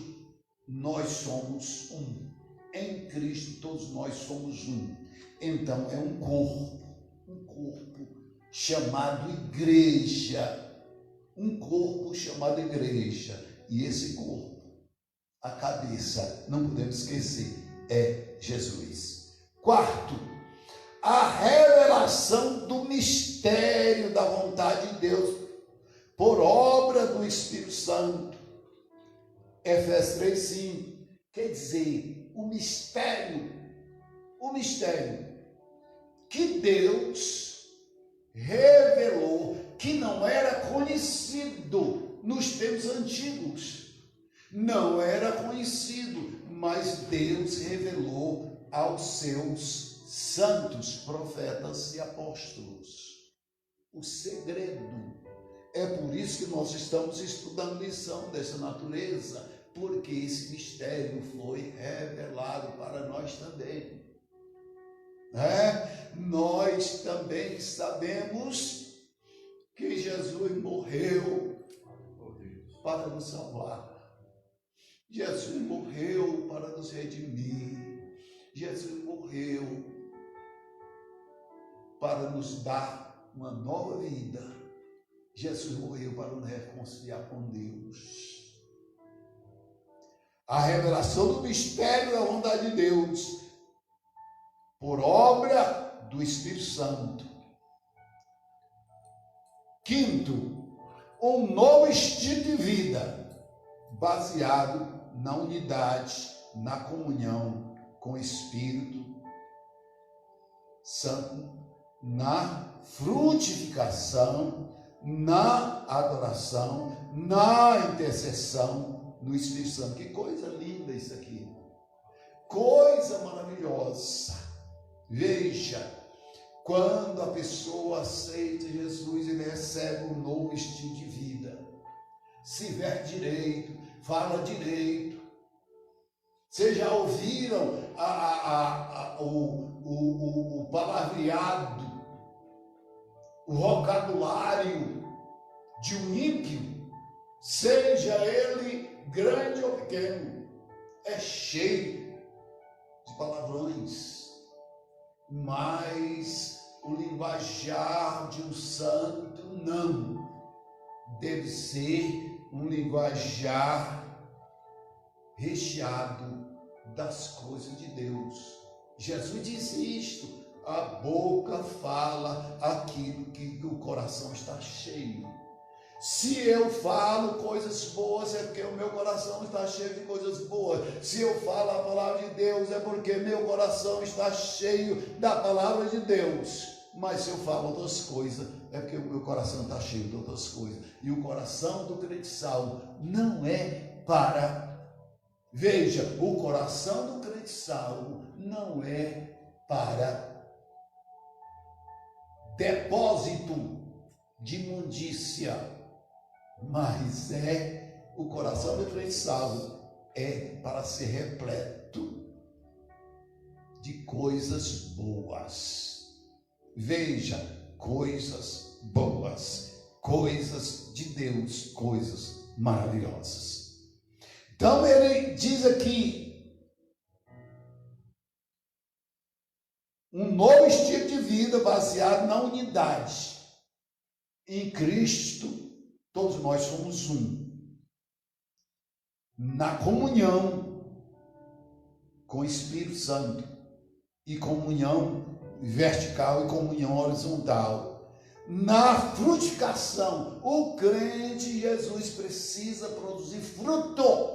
nós somos um. Em Cristo todos nós somos um. Então é um corpo chamado igreja. Um corpo chamado igreja. E esse corpo, a cabeça, não podemos esquecer, é Jesus. Quarto, a revelação do mistério da vontade de Deus por obra do Espírito Santo. Efésios 3:5. Quer dizer, o mistério que Deus revelou, que não era conhecido nos tempos antigos. Não era conhecido, mas Deus revelou aos seus santos, profetas e apóstolos. O segredo. É por isso que nós estamos estudando lição dessa natureza, porque esse mistério foi revelado para nós também. Nós também sabemos que Jesus morreu para nos salvar. Jesus morreu para nos redimir. Jesus morreu para nos dar uma nova vida. Jesus morreu para nos reconciliar com Deus. A revelação do mistério da vontade de Deus por obra do Espírito Santo. Quinto, um novo estilo de vida baseado na unidade, na comunhão com o Espírito Santo, na frutificação, na adoração, na intercessão no Espírito Santo. Que coisa linda isso aqui! Coisa maravilhosa! Veja, quando a pessoa aceita Jesus, ele recebe um novo estilo de vida. Se veste direito, fala direito. Vocês já ouviram o palavreado, o vocabulário de um ímpio, seja ele grande ou pequeno, é cheio de palavrões. Mas o linguajar de um santo não. Deve ser um linguajar recheado das coisas de Deus. Jesus disse isto: a boca fala aquilo que o coração está cheio. Se eu falo coisas boas, é porque o meu coração está cheio de coisas boas. Se eu falo a palavra de Deus, é porque meu coração está cheio da palavra de Deus. Mas se eu falo outras coisas, é porque o meu coração está cheio de outras coisas. E o coração do crente salvo não é para... Veja, o coração do crente salvo não é para depósito de imundícia. Mas o coração do crente salvo é para ser repleto de coisas boas. Veja, coisas boas, coisas de Deus, coisas maravilhosas. Então ele diz aqui, um novo estilo de vida baseado na unidade. Em Cristo, todos nós somos um. Na comunhão com o Espírito Santo, e comunhão vertical e comunhão horizontal. Na frutificação, o crente em Jesus precisa produzir fruto.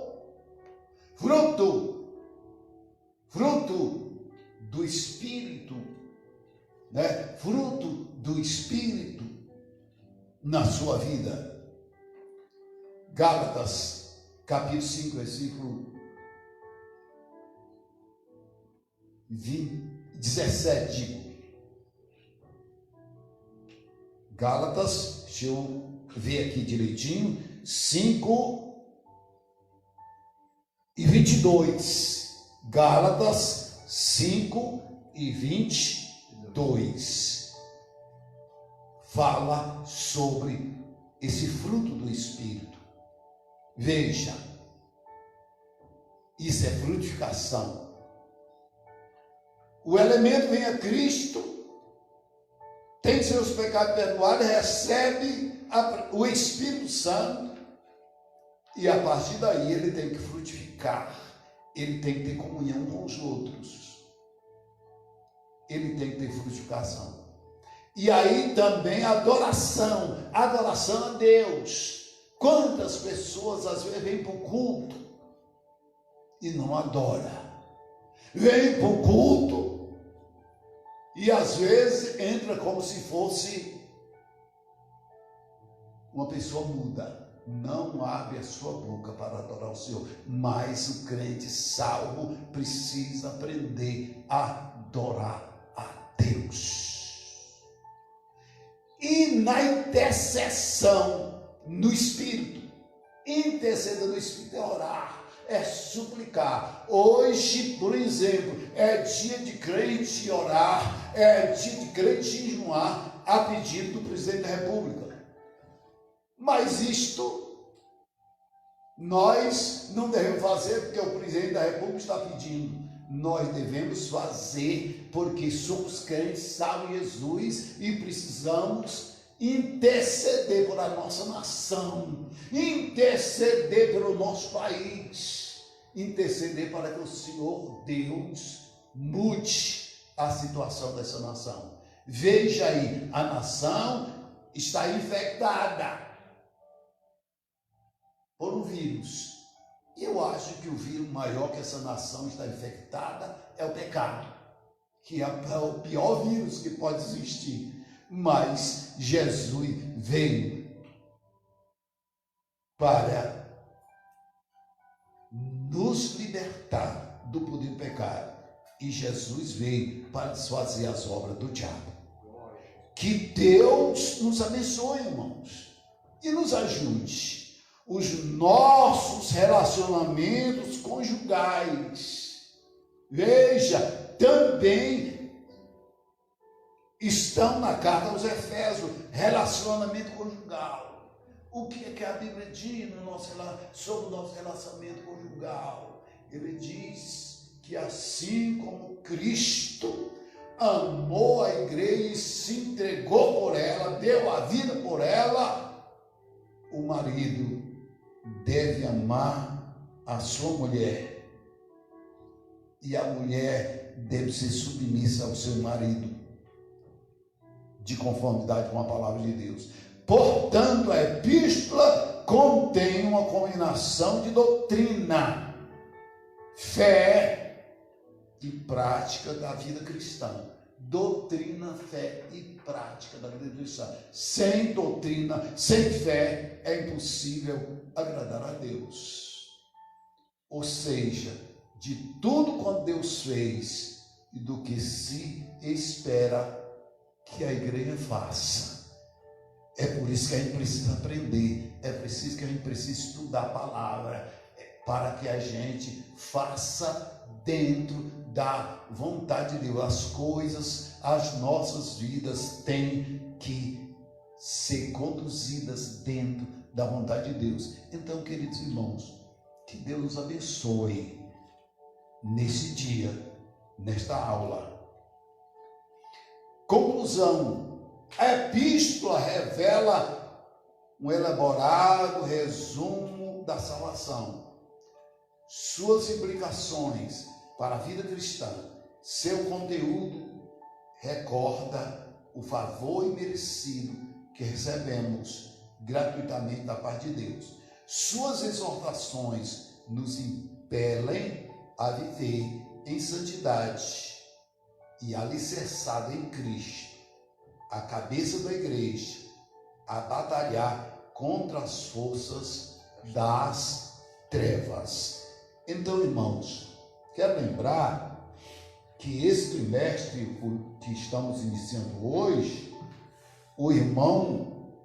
Fruto do Espírito, né? Fruto do Espírito na sua vida. Gálatas, capítulo 5, versículo 17, digo. Gálatas, deixa eu ver aqui direitinho, 5:22. Gálatas 5:22. Fala sobre esse fruto do Espírito. Veja, isso é frutificação. O elemento vem a Cristo, tem seus pecados perdoados, recebe o Espírito Santo, e a partir daí ele tem que frutificar, ele tem que ter comunhão com os outros, ele tem que ter frutificação. E aí também adoração a Deus. Quantas pessoas às vezes vêm para o culto e não adora, vem para o culto e às vezes entra como se fosse uma pessoa muda, não abre a sua boca para adorar o Senhor. Mas o crente salvo precisa aprender a adorar a Deus. E na intercessão no Espírito, interceder no Espírito é orar, é suplicar. Hoje, por exemplo, é dia de crente orar, é dia de crente jejuar a pedido do presidente da República. Mas isto nós não devemos fazer porque o presidente da República está pedindo. Nós devemos fazer porque somos crentes, salve Jesus, e precisamos interceder por a nossa nação, interceder pelo nosso país, interceder para que o Senhor Deus mude a situação dessa nação. Veja aí, a nação está infectada por um vírus. E eu acho que o vírus maior que essa nação está infectada é o pecado, que é o pior vírus que pode existir. Mas Jesus veio para nos libertar do poder do pecado. E Jesus veio para desfazer as obras do diabo. Que Deus nos abençoe, irmãos, e nos ajude. Os nossos relacionamentos conjugais, veja, também estão na carta aos Efésios, relacionamento conjugal. O que é que a Bíblia diz sobre o nosso relacionamento conjugal? Ele diz que assim como Cristo amou a igreja e se entregou por ela, deu a vida por ela, o marido deve amar a sua mulher e a mulher deve ser submissa ao seu marido, de conformidade com a palavra de Deus. Portanto, a epístola contém uma combinação de doutrina, fé e prática da vida cristã. Doutrina, fé e prática da vida cristã. Sem doutrina, sem fé, é impossível agradar a Deus. Ou seja, de tudo quanto Deus fez e do que se espera que a igreja faça. É por isso que a gente precisa aprender, é preciso que a gente precisa estudar a palavra, para que a gente faça dentro da vontade de Deus. As coisas, as nossas vidas têm que ser conduzidas dentro da vontade de Deus. Então, queridos irmãos, que Deus nos abençoe nesse dia, nesta aula. Conclusão: a epístola revela um elaborado resumo da salvação, suas implicações para a vida cristã. Seu conteúdo recorda o favor imerecido que recebemos gratuitamente da parte de Deus. Suas exortações nos impelem a viver em santidade e alicerçado em Cristo, a cabeça da igreja, a batalhar contra as forças das trevas. Então, irmãos, quero lembrar que esse trimestre que estamos iniciando hoje, o irmão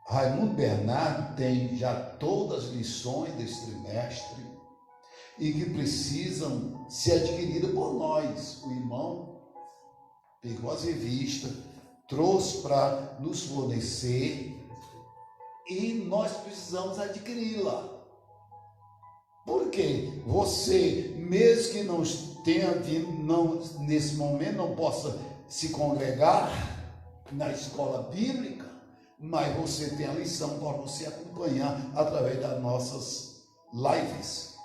Raimundo Bernardo tem já todas as lições desse trimestre e que precisam ser adquiridas por nós. O irmão pegou as revistas, trouxe para nos fornecer e nós precisamos adquiri-la. Por quê? Você, mesmo que não tenha vindo, nesse momento não possa se congregar na escola bíblica, mas você tem a lição para você acompanhar através das nossas lives.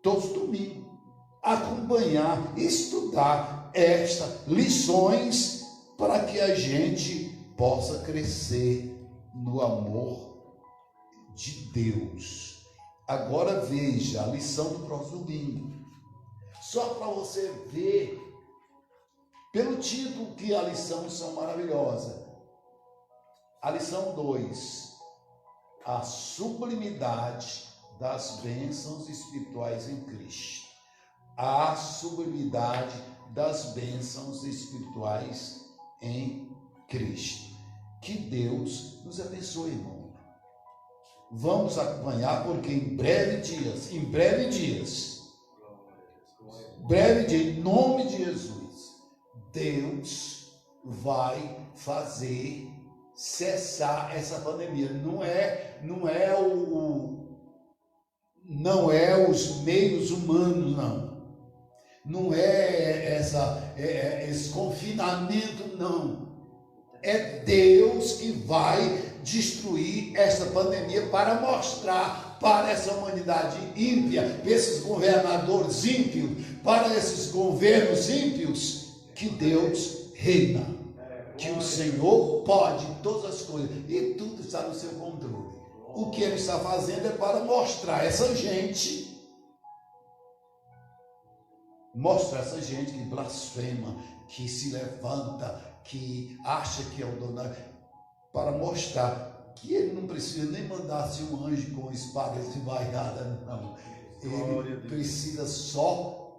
Todos os domingos. Acompanhar, estudar estas lições para que a gente possa crescer no amor de Deus. Agora veja a lição do próximo domingo. Só para você ver, pelo título, que a lição são maravilhosas. A lição 2, a sublimidade das bênçãos espirituais em Cristo. A sublimidade das bênçãos espirituais em Cristo. Que Deus nos abençoe, irmão. Vamos acompanhar, porque em breve dias, em nome de Jesus, Deus vai fazer cessar essa pandemia. Não é os meios humanos, não é esse confinamento, não. É Deus que vai destruir essa pandemia para mostrar para essa humanidade ímpia, para esses governadores ímpios, para esses governos ímpios, que Deus reina, que o Senhor pode todas as coisas e tudo está no seu controle. O que Ele está fazendo é para mostrar essa gente que blasfema, que se levanta, que acha que é o dono, para mostrar que ele não precisa nem mandar um anjo com espada desbarrada, não. Ele precisa só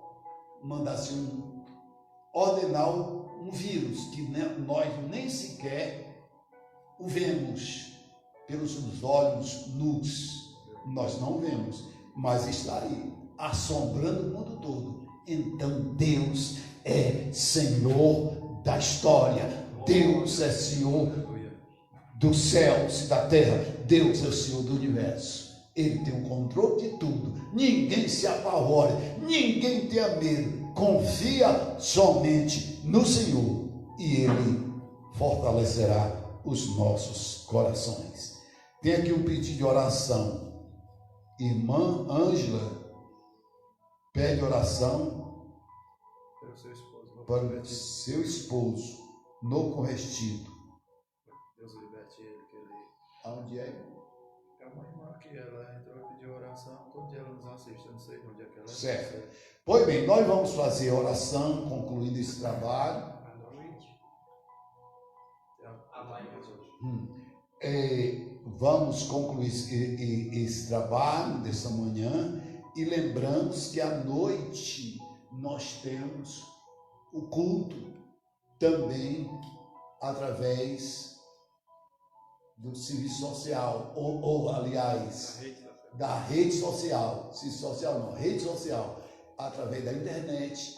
mandar ordenar um vírus que nós nem sequer o vemos pelos olhos nus. Nós não vemos, mas está aí, assombrando o mundo todo. Então Deus é Senhor da história. Deus é Senhor dos céus e da terra. Deus é o Senhor do universo. Ele tem o controle de tudo. Ninguém se apavore, ninguém tenha medo. Confia somente no Senhor e Ele fortalecerá os nossos corações. Tem aqui um pedido de oração. Irmã Ângela pede oração para o seu esposo novo convertido. Deus liberte ele, que ele... Aonde é? É uma irmã que ela entrou e pediu oração, todo dia ela nos assiste, eu não sei onde é que ela é. Certo. Pois bem, nós vamos fazer oração, concluindo esse trabalho. Vamos concluir esse trabalho dessa manhã e lembramos que à noite nós temos o culto também através do serviço social, aliás, da rede social, serviço social não, rede social, através da internet,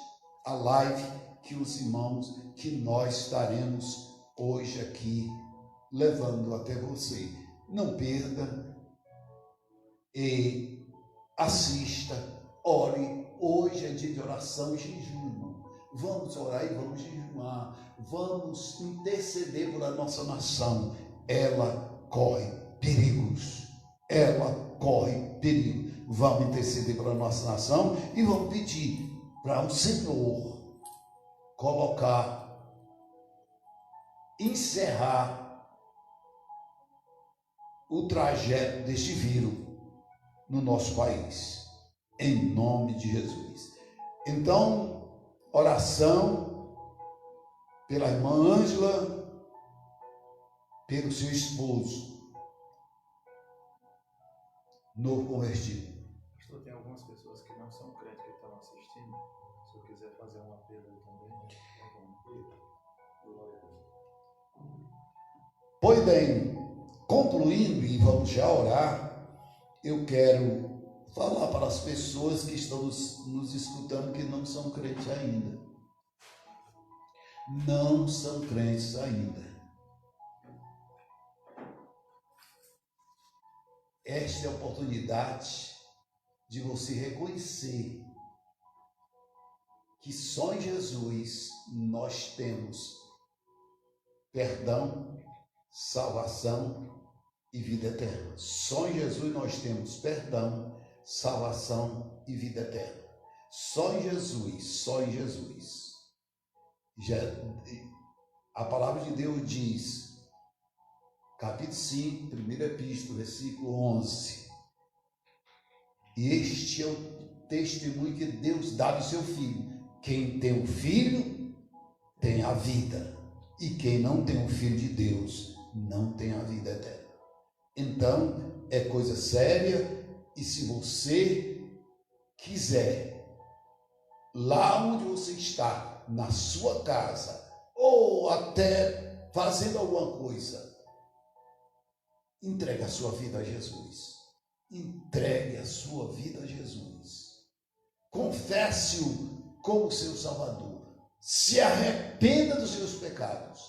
a live que os irmãos, que nós estaremos hoje aqui levando até você. Não perda e assista, ore. Hoje é dia de oração e jejum. Vamos orar e vamos jejuar. Vamos interceder por a nossa nação. Ela corre perigos. Vamos interceder pela nossa nação e vamos pedir para o Senhor encerrar o trajeto deste vírus no nosso país, em nome de Jesus. Então, oração pela irmã Ângela, pelo seu esposo novo convertido. Pastor, tem algumas pessoas que não são crentes que estão assistindo. Se eu quiser fazer um apelo também, Pois bem, concluindo e vamos já orar, eu quero falar para as pessoas que estão nos escutando que não são crentes ainda. Não são crentes ainda. Esta é a oportunidade de você reconhecer que só em Jesus nós temos perdão, salvação e vida eterna. Só em Jesus nós temos perdão, salvação e vida eterna. Só em Jesus, só em Jesus. A palavra de Deus diz, capítulo 5, 1 Epístola, versículo 11. E este é o testemunho que Deus dá do seu Filho. Quem tem o Filho tem a vida. E quem não tem o Filho de Deus não tem a vida eterna. Então, é coisa séria. E se você quiser, lá onde você está, na sua casa, ou até fazendo alguma coisa, entregue a sua vida a Jesus. Entregue a sua vida a Jesus. Confesse-o como seu Salvador. Se arrependa dos seus pecados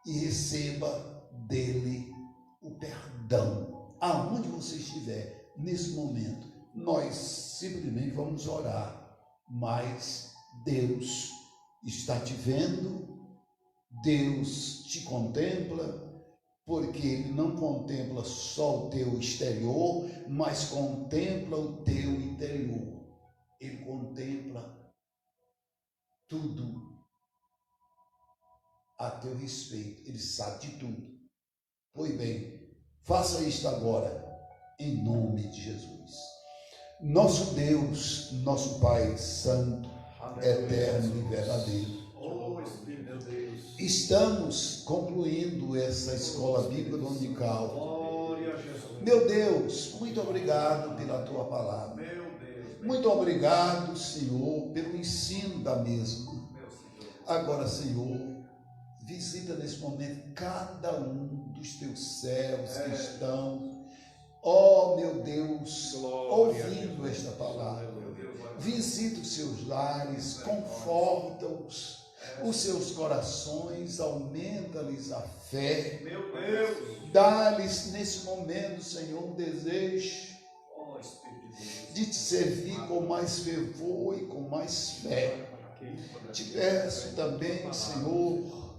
e receba dele o perdão. Aonde você estiver nesse momento, nós simplesmente vamos orar, mas Deus está te vendo, Deus te contempla, porque Ele não contempla só o teu exterior, mas contempla o teu interior. Ele contempla tudo a teu respeito. Ele sabe de tudo. Pois bem, faça isto agora, em nome de Jesus. Nosso Deus, nosso Pai Santo, eterno e verdadeiro. Estamos concluindo essa escola bíblica dominical. Meu Deus, muito obrigado pela tua palavra. Muito obrigado, Senhor, pelo ensino da mesma. Agora, Senhor, visita nesse momento cada um dos teus servos que estão, ó meu Deus, ouvindo esta palavra. Visita os seus lares, conforta-os, os seus corações, aumenta-lhes a fé. Dá-lhes nesse momento, Senhor, um desejo de te servir com mais fervor e com mais fé. Te peço também, Senhor,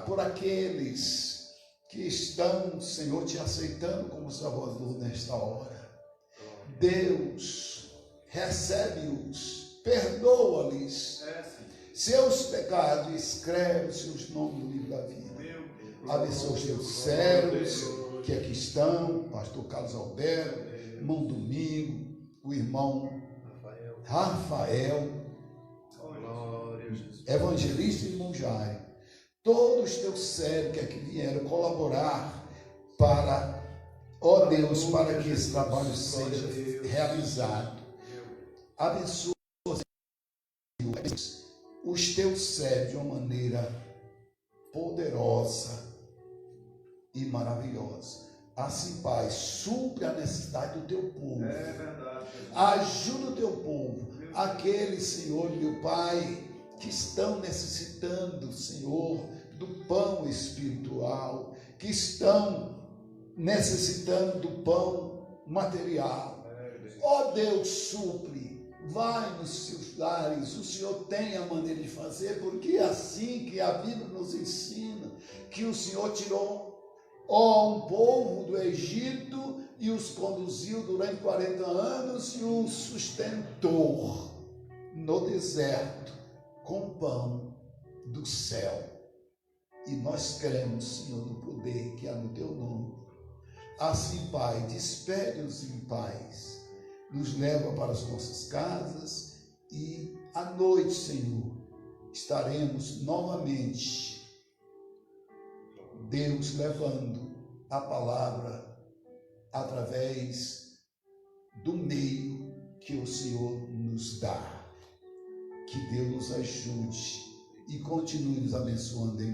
por aqueles que estão, Senhor, te aceitando como Salvador nesta hora. Deus, recebe-os, perdoa-lhes seus pecados, escreve os seus nomes no livro da vida. Abençoa os teus servos que aqui estão, pastor Carlos Alberto, irmão Domingo, o irmão Rafael, evangelista e irmão Jairo, todos os teus servos que aqui vieram colaborar para, ó Deus, para que esse trabalho seja realizado. Abençoa os teus servos de uma maneira poderosa e maravilhosa. Assim, Pai, supre a necessidade do teu povo. É verdade. Ajuda o teu povo. Aqueles, Senhor, meu Pai, que estão necessitando, Senhor, do pão espiritual, que estão necessitando do pão material. Ó Deus, supre. Vai nos seus lares, o Senhor tem a maneira de fazer, porque é assim que a Bíblia nos ensina, que o Senhor tirou um povo do Egito e os conduziu durante 40 anos e os sustentou no deserto com pão do céu. E nós cremos, Senhor, no poder que há no teu nome. Assim, Pai, despede-os em paz. Nos leva para as nossas casas e à noite, Senhor, estaremos novamente, Deus, levando a palavra através do meio que o Senhor nos dá. Que Deus nos ajude e continue nos abençoando em